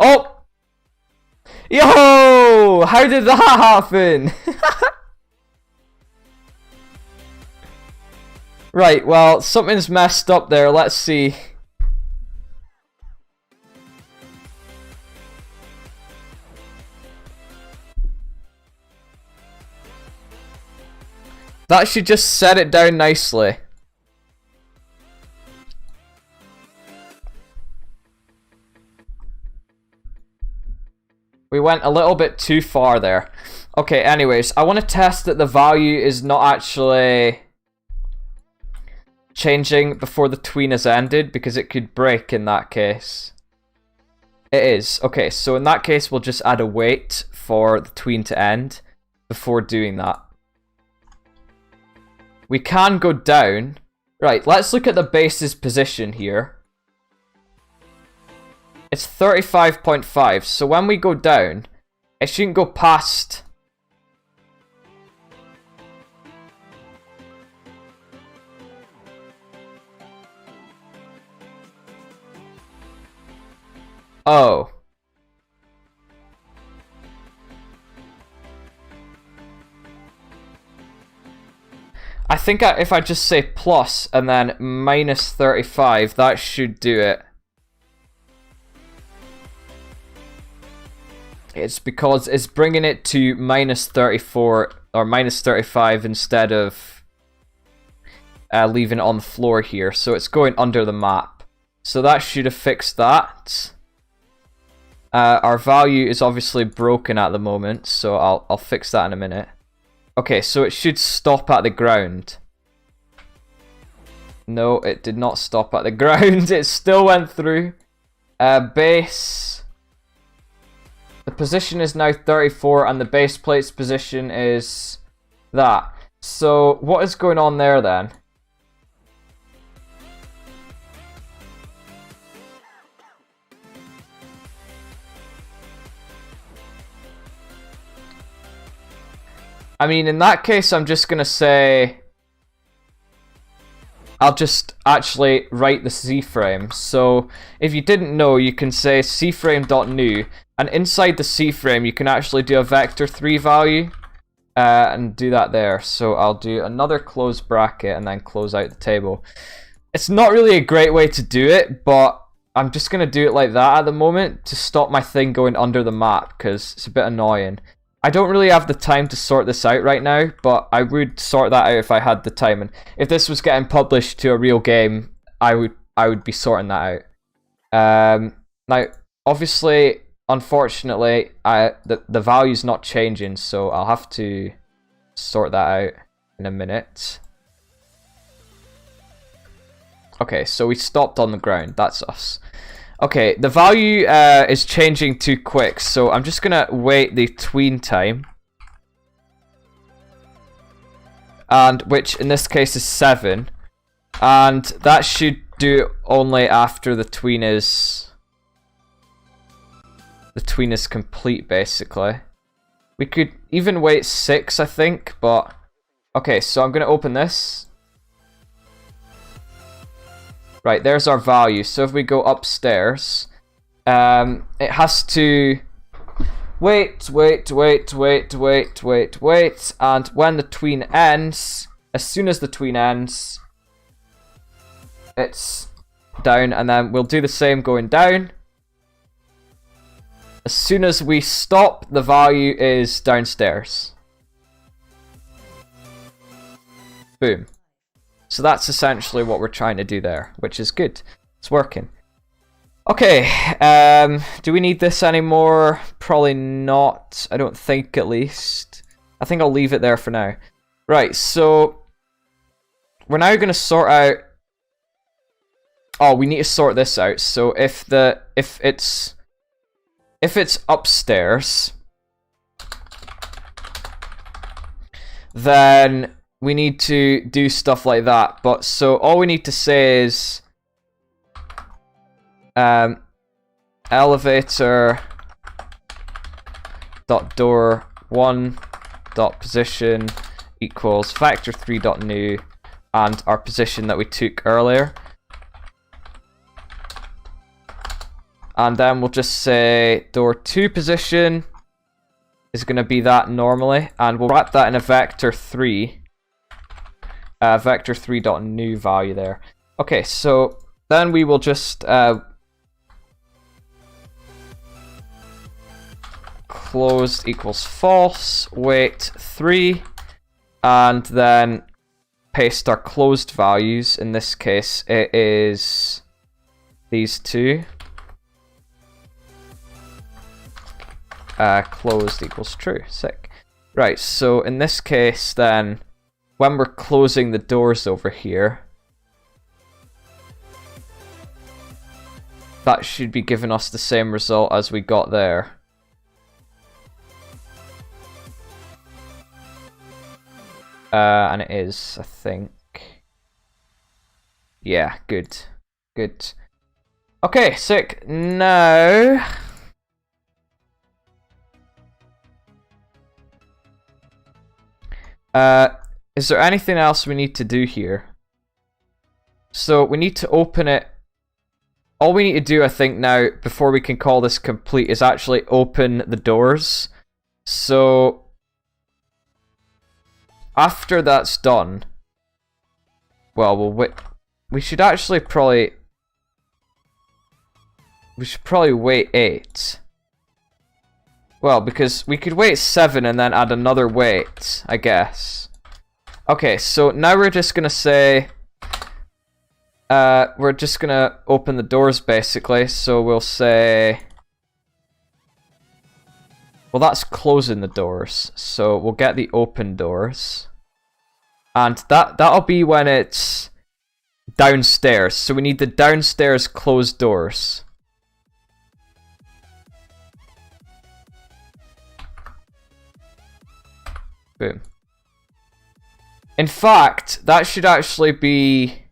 Oh! Yo! How did that happen? Right, well, something's messed up there. Let's see. That should just set it down nicely. We went a little bit too far there. Okay, anyways, I want to test that the value is not actually changing before the tween has ended, because it could break in that case. It is. Okay, so in that case, we'll just add a wait for the tween to end before doing that. We can go down. Right, let's look at the base's position here. It's 35.5, so when we go down, it shouldn't go past... Oh. I think if I just say plus and then minus 35, that should do it. It's because it's bringing it to minus 34 or minus 35 instead of leaving it on the floor here. So it's going under the map. So that should have fixed that. Our value is obviously broken at the moment, so I'll fix that in a minute. Okay, so it should stop at the ground. No, it did not stop at the ground. It still went through. Base. The position is now 34, and the base plate's position is that. So what is going on there then? I mean, in that case, I'm just going to say... I'll just actually write the C-frame. So if you didn't know, you can say cframe.new, and inside the C-frame, you can actually do a vector3 value. and do that there. So I'll do another close bracket and then close out the table. It's not really a great way to do it, but I'm just going to do it like that at the moment to stop my thing going under the map, because it's a bit annoying. I don't really have the time to sort this out right now, but I would sort that out if I had the time. And if this was getting published to a real game, I would be sorting that out. Now, obviously, unfortunately, the value's not changing, so I'll have to sort that out in a minute. Okay, so we stopped on the ground. That's us. Okay, the value is changing too quick, so I'm just gonna wait the tween time, and which in this case is 7, and that should do only after the tween is complete, basically. We could even wait 6, I think, but okay. So I'm gonna open this. Right, there's our value. So if we go upstairs, it has to wait, and when the tween ends, as soon as the tween ends, it's down, and then we'll do the same going down. As soon as we stop, the value is downstairs. Boom. So that's essentially what we're trying to do there, which is good. It's working. Okay, do we need this anymore? Probably not. I don't think, at least. I think I'll leave it there for now. Right, so we're now going to sort out... Oh, we need to sort this out. So if it's upstairs, then we need to do stuff like that. But so all we need to say is elevator dot door 1 dot position equals factor 3 dot new and our position that we took earlier. And then we'll just say door 2 position is going to be that normally, and we'll wrap that in a vector 3. Vector 3 dot new value there. Okay, so then we will just closed equals false, wait 3, and then paste our closed values. In this case, it is these two. Closed equals true. Sick. Right, so in this case then, when we're closing the doors over here, that should be giving us the same result as we got there. And it is, I think. Yeah, good. Good. Okay, sick. Now... is there anything else we need to do here? So we need to open it. All we need to do, I think, now, before we can call this complete, is actually open the doors. So after that's done, well, we'll wait. We should actually probably... We should probably wait 8. Well, because we could wait 7 and then add another wait, I guess. Okay, so now we're just gonna say... we're just gonna open the doors, basically. So we'll say... Well, that's closing the doors. So we'll get the open doors. And that'll be when it's downstairs. So we need the downstairs closed doors. Boom. In fact, that should actually be...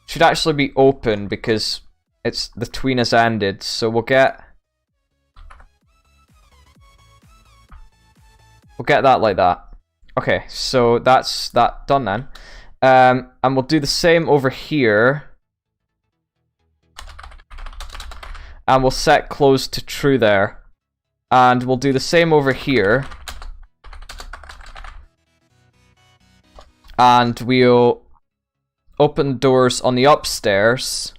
Should actually be open because it's the tween has ended. So we'll get that like that. Okay, so that's that done then. And we'll do the same over here. And we'll set closed to true there. And we'll do the same over here. And we'll open doors on the upstairs.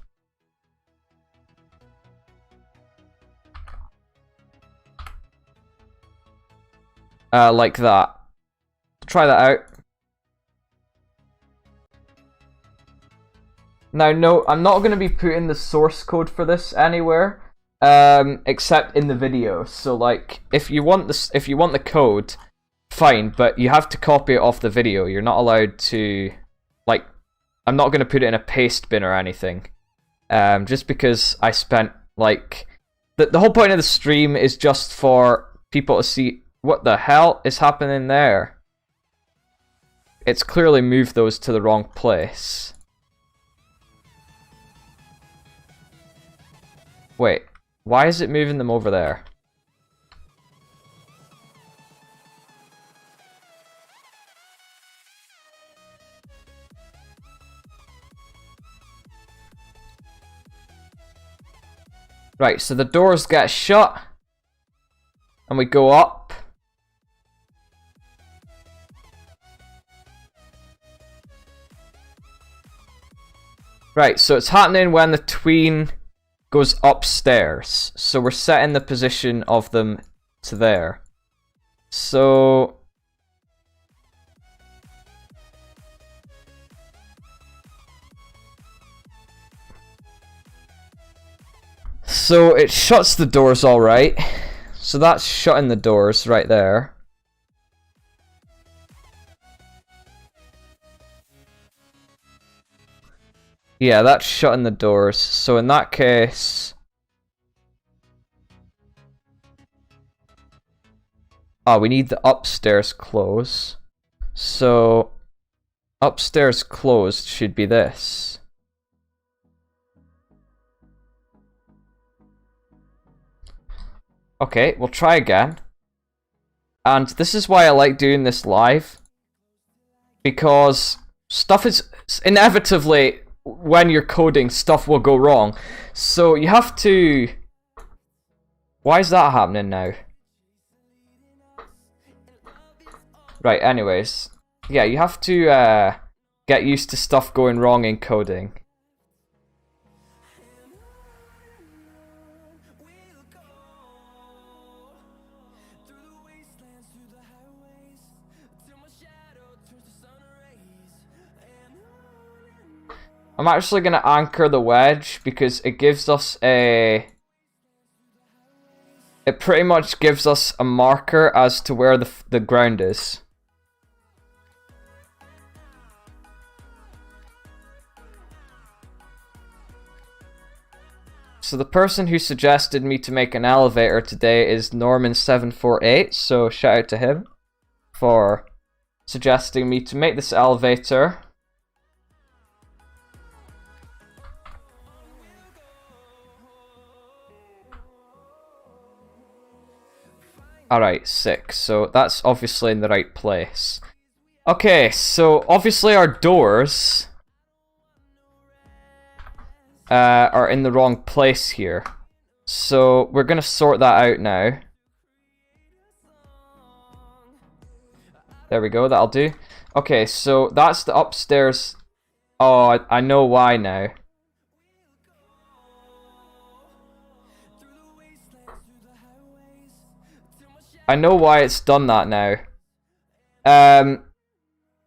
Like that. Try that out. Now, no, I'm not going to be putting the source code for this anywhere, except in the video. So, like, if you want the code, fine, but you have to copy it off the video. You're not allowed to, like, I'm not going to put it in a paste bin or anything. Just because I spent, like, the whole point of the stream is just for people to see what the hell is happening there. It's clearly moved those to the wrong place. Wait, why is it moving them over there? Right, so the doors get shut. And we go up. Right, so it's happening when the tween goes upstairs. So we're setting the position of them to there. So it shuts the doors all right. So that's shutting the doors right there. Yeah, that's shutting the doors. So in that case... Oh, we need the upstairs close. So upstairs closed should be this. Okay, we'll try again. And this is why I like doing this live. Because stuff is inevitably... when you're coding, stuff will go wrong. So you have to... Why is that happening now? Right, anyways. Yeah, you have to get used to stuff going wrong in coding. I'm actually going to anchor the wedge because it gives us a... It pretty much gives us a marker as to where the ground is. So the person who suggested me to make an elevator today is Norman748, so shout out to him for suggesting me to make this elevator. Alright, 6. So that's obviously in the right place. Okay, so obviously our doors are in the wrong place here. So we're going to sort that out now. There we go, that'll do. Okay, so that's the upstairs. Oh, I know why now. I know why it's done that now.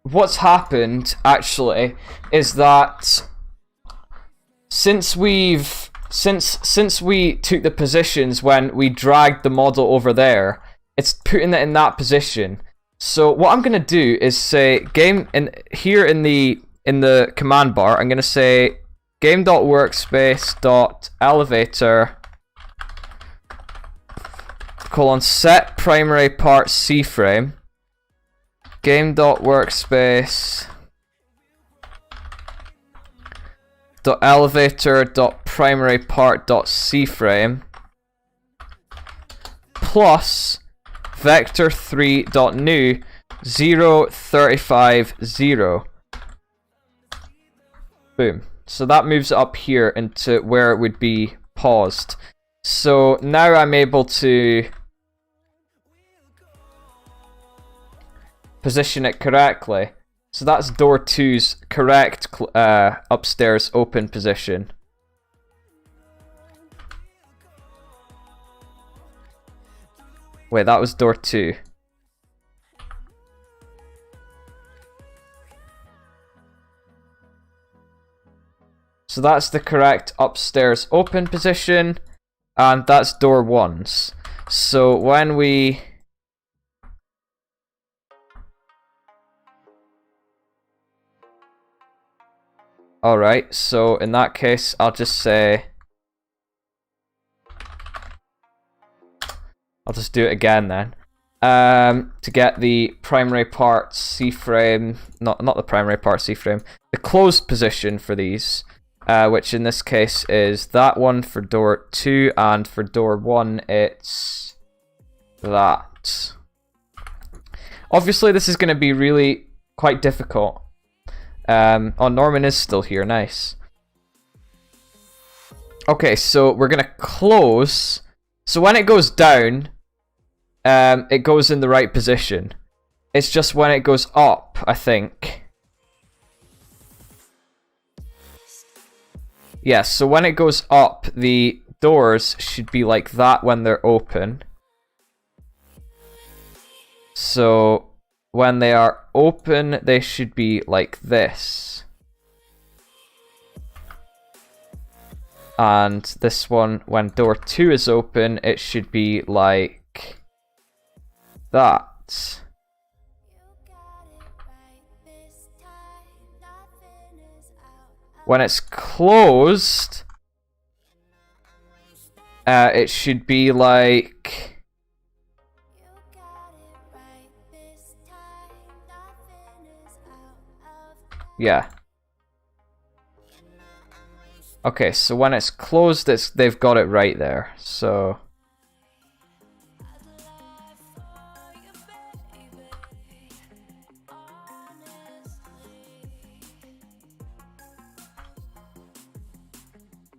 What's happened, actually, is that since we took the positions when we dragged the model over there, it's putting it in that position. So what I'm gonna do is say here in the command bar, I'm gonna say game.workspace.elevator set primary part C frame. Game.workspace .elevator.primary part C frame plus vector3.new 035 0. Boom. So that moves it up here into where it would be paused. So now I'm able to position it correctly. So that's door 2's correct upstairs open position. Wait, that was door 2. So that's the correct upstairs open position, and that's door 1's. So when we... Alright, so in that case, I'll just say... I'll just do it again then. To get the primary part C-frame, not the primary part C-frame, the closed position for these, which in this case is that one for door 2, and for door 1 it's that. Obviously this is going to be really quite difficult. Oh, Norman is still here, nice. Okay, so we're going to close. So when it goes down, it goes in the right position. It's just when it goes up, I think. Yes, so when it goes up, the doors should be like that when they're open. So when they are open, they should be like this. And this one, when door 2 is open, it should be like that. When it's closed, it should be like... Yeah. Okay, so when it's closed, they've got it right there. So...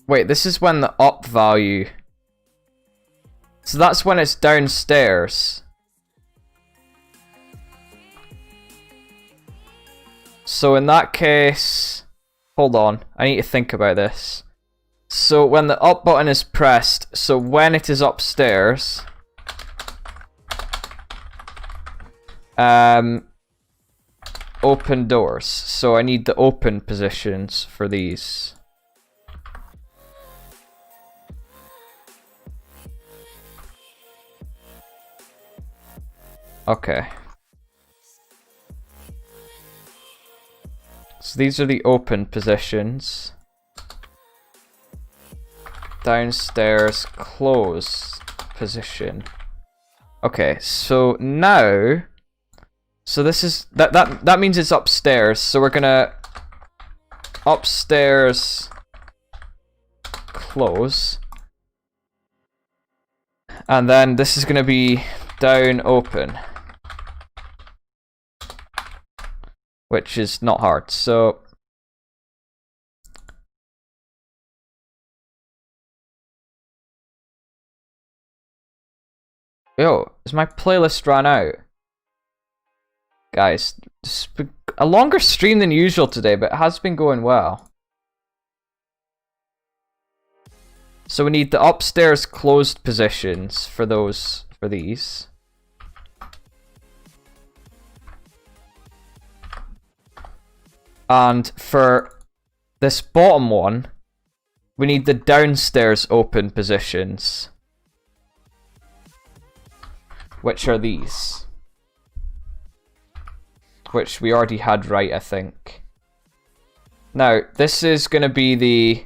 Wait, this is when the up value... So that's when it's downstairs. So in that case... Hold on, I need to think about this. So when the up button is pressed, so when it is upstairs... open doors. So I need the open positions for these. Okay. So these are the open positions. Downstairs close position. Okay, so now... So this is... That means it's upstairs, so we're gonna... Upstairs... Close. And then this is gonna be down open. Which is not hard, so... Yo, is my playlist ran out? Guys, it's been a longer stream than usual today, but it has been going well. So we need the upstairs closed positions for these. And for this bottom one, we need the downstairs open positions. Which are these. Which we already had right, I think. Now, this is going to be the...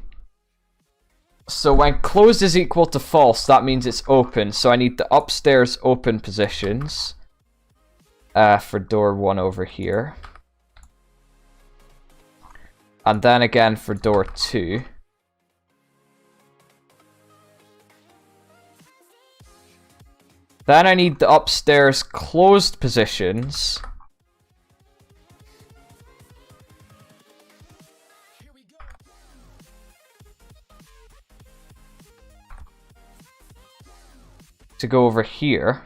So when closed is equal to false, that means it's open. So I need the upstairs open positions. For door 1 over here. And then again for door 2. Then I need the upstairs closed positions. To go over here.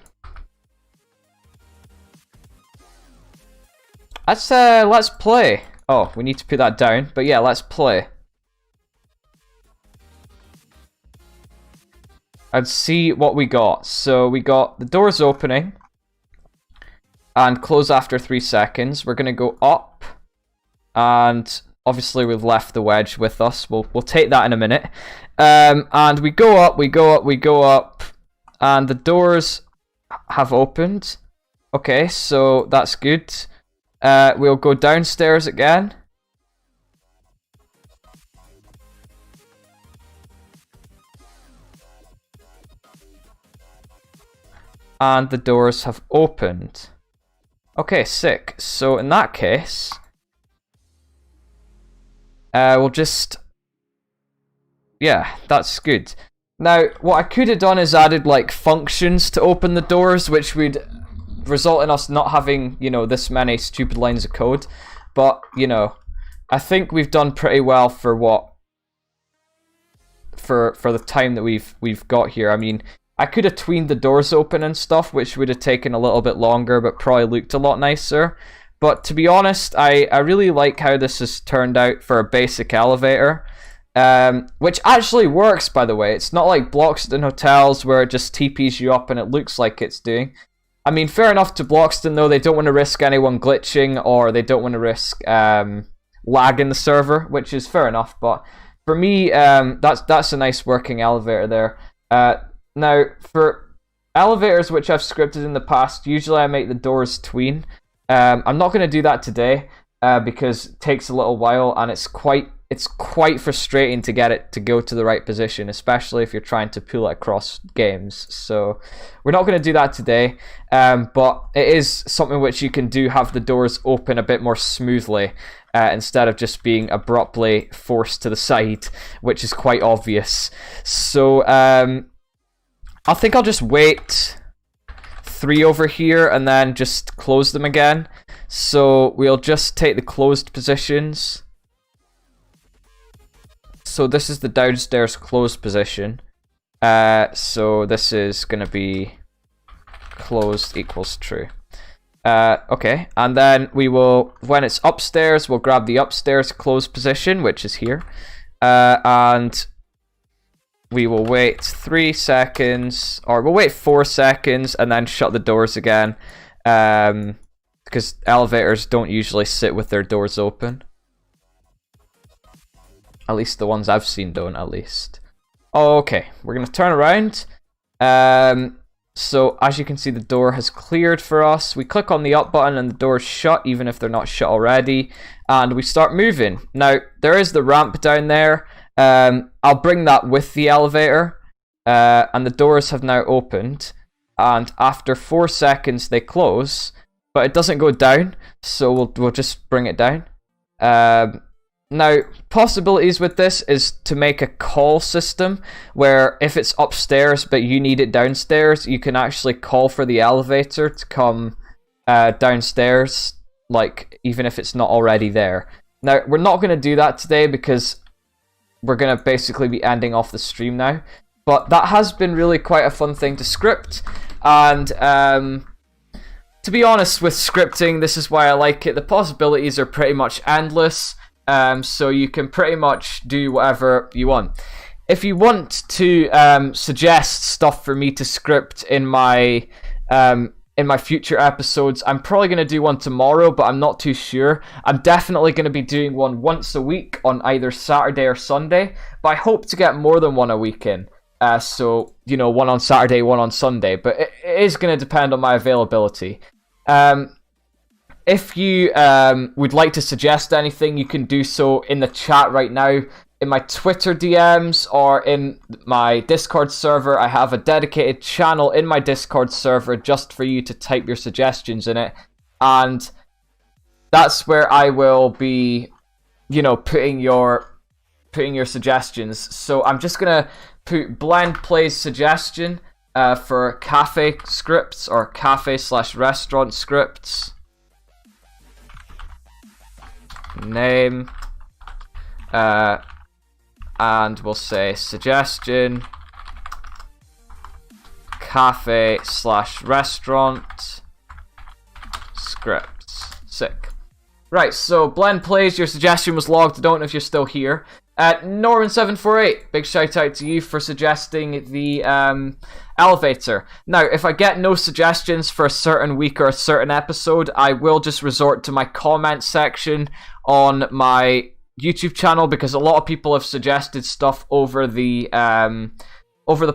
Let's play. Oh, we need to put that down, but yeah, let's play. And see what we got. So we got the doors opening and close after 3 seconds. We're gonna go up, and obviously we've left the wedge with us. We'll take that in a minute. And we go up, we go up, we go up, and the doors have opened. Okay, so that's good. We'll go downstairs again. And the doors have opened. Okay, sick. So in that case, we'll just... Yeah, that's good. Now, what I could have done is added, like, functions to open the doors, which would result in us not having, you know, this many stupid lines of code. But, you know, I think we've done pretty well for what... For the time that we've got here. I mean, I could have tweened the doors open and stuff, which would have taken a little bit longer, but probably looked a lot nicer. But to be honest, I really like how this has turned out for a basic elevator. Which actually works, by the way. It's not like Bloxton Hotels where it just TPs you up and it looks like it's doing. I mean, fair enough to Bloxton, though. They don't want to risk anyone glitching, or they don't want to risk lag in the server, which is fair enough. But for me, that's a nice working elevator there. Now, for elevators which I've scripted in the past, usually I make the doors tween. I'm not going to do that today because it takes a little while, and it's quite frustrating to get it to go to the right position, especially if you're trying to pull it across games. So we're not going to do that today, but it is something which you can do, have the doors open a bit more smoothly instead of just being abruptly forced to the side, which is quite obvious. So I think I'll just wait 3 over here and then just close them again. So we'll just take the closed positions. So this is the downstairs closed position. So this is going to be closed equals true. Okay, and then we will, when it's upstairs, we'll grab the upstairs closed position, which is here. And we will wait 3 seconds, or we'll wait 4 seconds and then shut the doors again. Because elevators don't usually sit with their doors open. At least the ones I've seen don't, at least. Okay, we're going to turn around. So, as you can see, the door has cleared for us. We click on the up button and the door's shut, even if they're not shut already. And we start moving. Now, there is the ramp down there. I'll bring that with the elevator. And the doors have now opened. And after 4 seconds, they close. But it doesn't go down, so we'll just bring it down. Now, possibilities with this is to make a call system where if it's upstairs but you need it downstairs, you can actually call for the elevator to come downstairs, like even if it's not already there. Now, we're not going to do that today because we're going to basically be ending off the stream now. But that has been really quite a fun thing to script. And to be honest with scripting, this is why I like it. The possibilities are pretty much endless. So you can pretty much do whatever you want. If you want to suggest stuff for me to script in my future episodes, I'm probably going to do one tomorrow, but I'm not too sure. I'm definitely going to be doing one once a week on either Saturday or Sunday, but I hope to get more than one a week in. So, you know, one on Saturday, one on Sunday, but it is going to depend on my availability. If you would like to suggest anything, you can do so in the chat right now, in my Twitter DMs, or in my Discord server. I have a dedicated channel in my Discord server just for you to type your suggestions in it. And that's where I will be, you know, putting your suggestions. So I'm just going to put Blend Plays suggestion for cafe scripts, or cafe/restaurant scripts. Name, and we'll say suggestion cafe/restaurant scripts. Sick. Right, so Blend Plays, your suggestion was logged. I don't know if you're still here. Norman748, big shout out to you for suggesting the elevator. Now, if I get no suggestions for a certain week or a certain episode, I will just resort to my comment section on my YouTube channel, because a lot of people have suggested stuff over the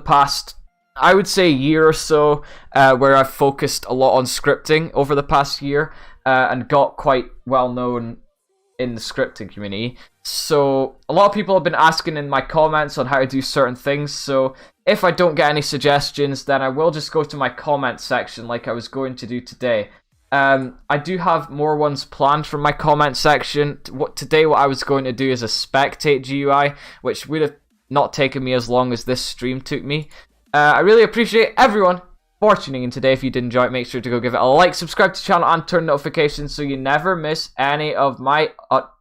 past, I would say, year or so, where I've focused a lot on scripting over the past year, and got quite well known in the scripting community. So a lot of people have been asking in my comments on how to do certain things, so if I don't get any suggestions, then I will just go to my comment section like I was going to do today. I do have more ones planned from my comment section. Today what I was going to do is a spectate GUI, which would have not taken me as long as this stream took me. I really appreciate everyone for tuning in today. If you did enjoy it, make sure to go give it a like, subscribe to the channel, and turn notifications so you never miss any of my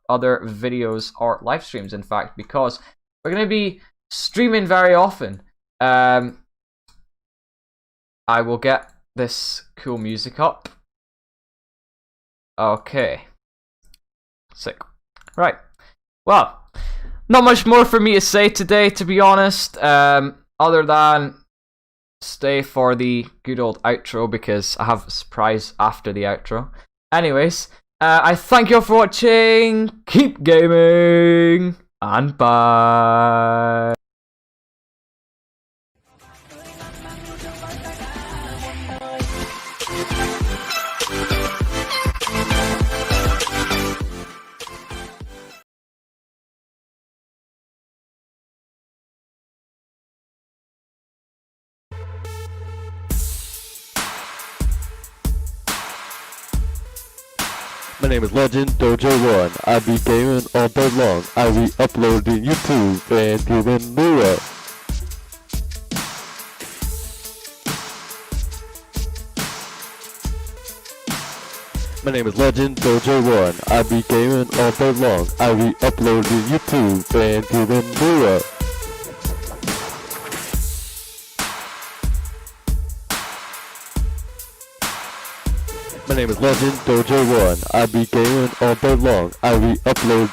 other videos or live streams, in fact, because we're going to be streaming very often. I will get this cool music up. Okay. Sick. Right. Well, not much more for me to say today, to be honest, other than stay for the good old outro, because I have a surprise after the outro. Anyways, I thank you all for watching, keep gaming, and bye. My name is Legend Dojo 1. I be gaming all day long. I be uploading YouTube and giving WOOOO. My name is Legend Dojo 1. I be gaming all day long. I be uploading YouTube and giving WOOOO. My name is Legend Dojo 1. I be gaming all day long. I be uploading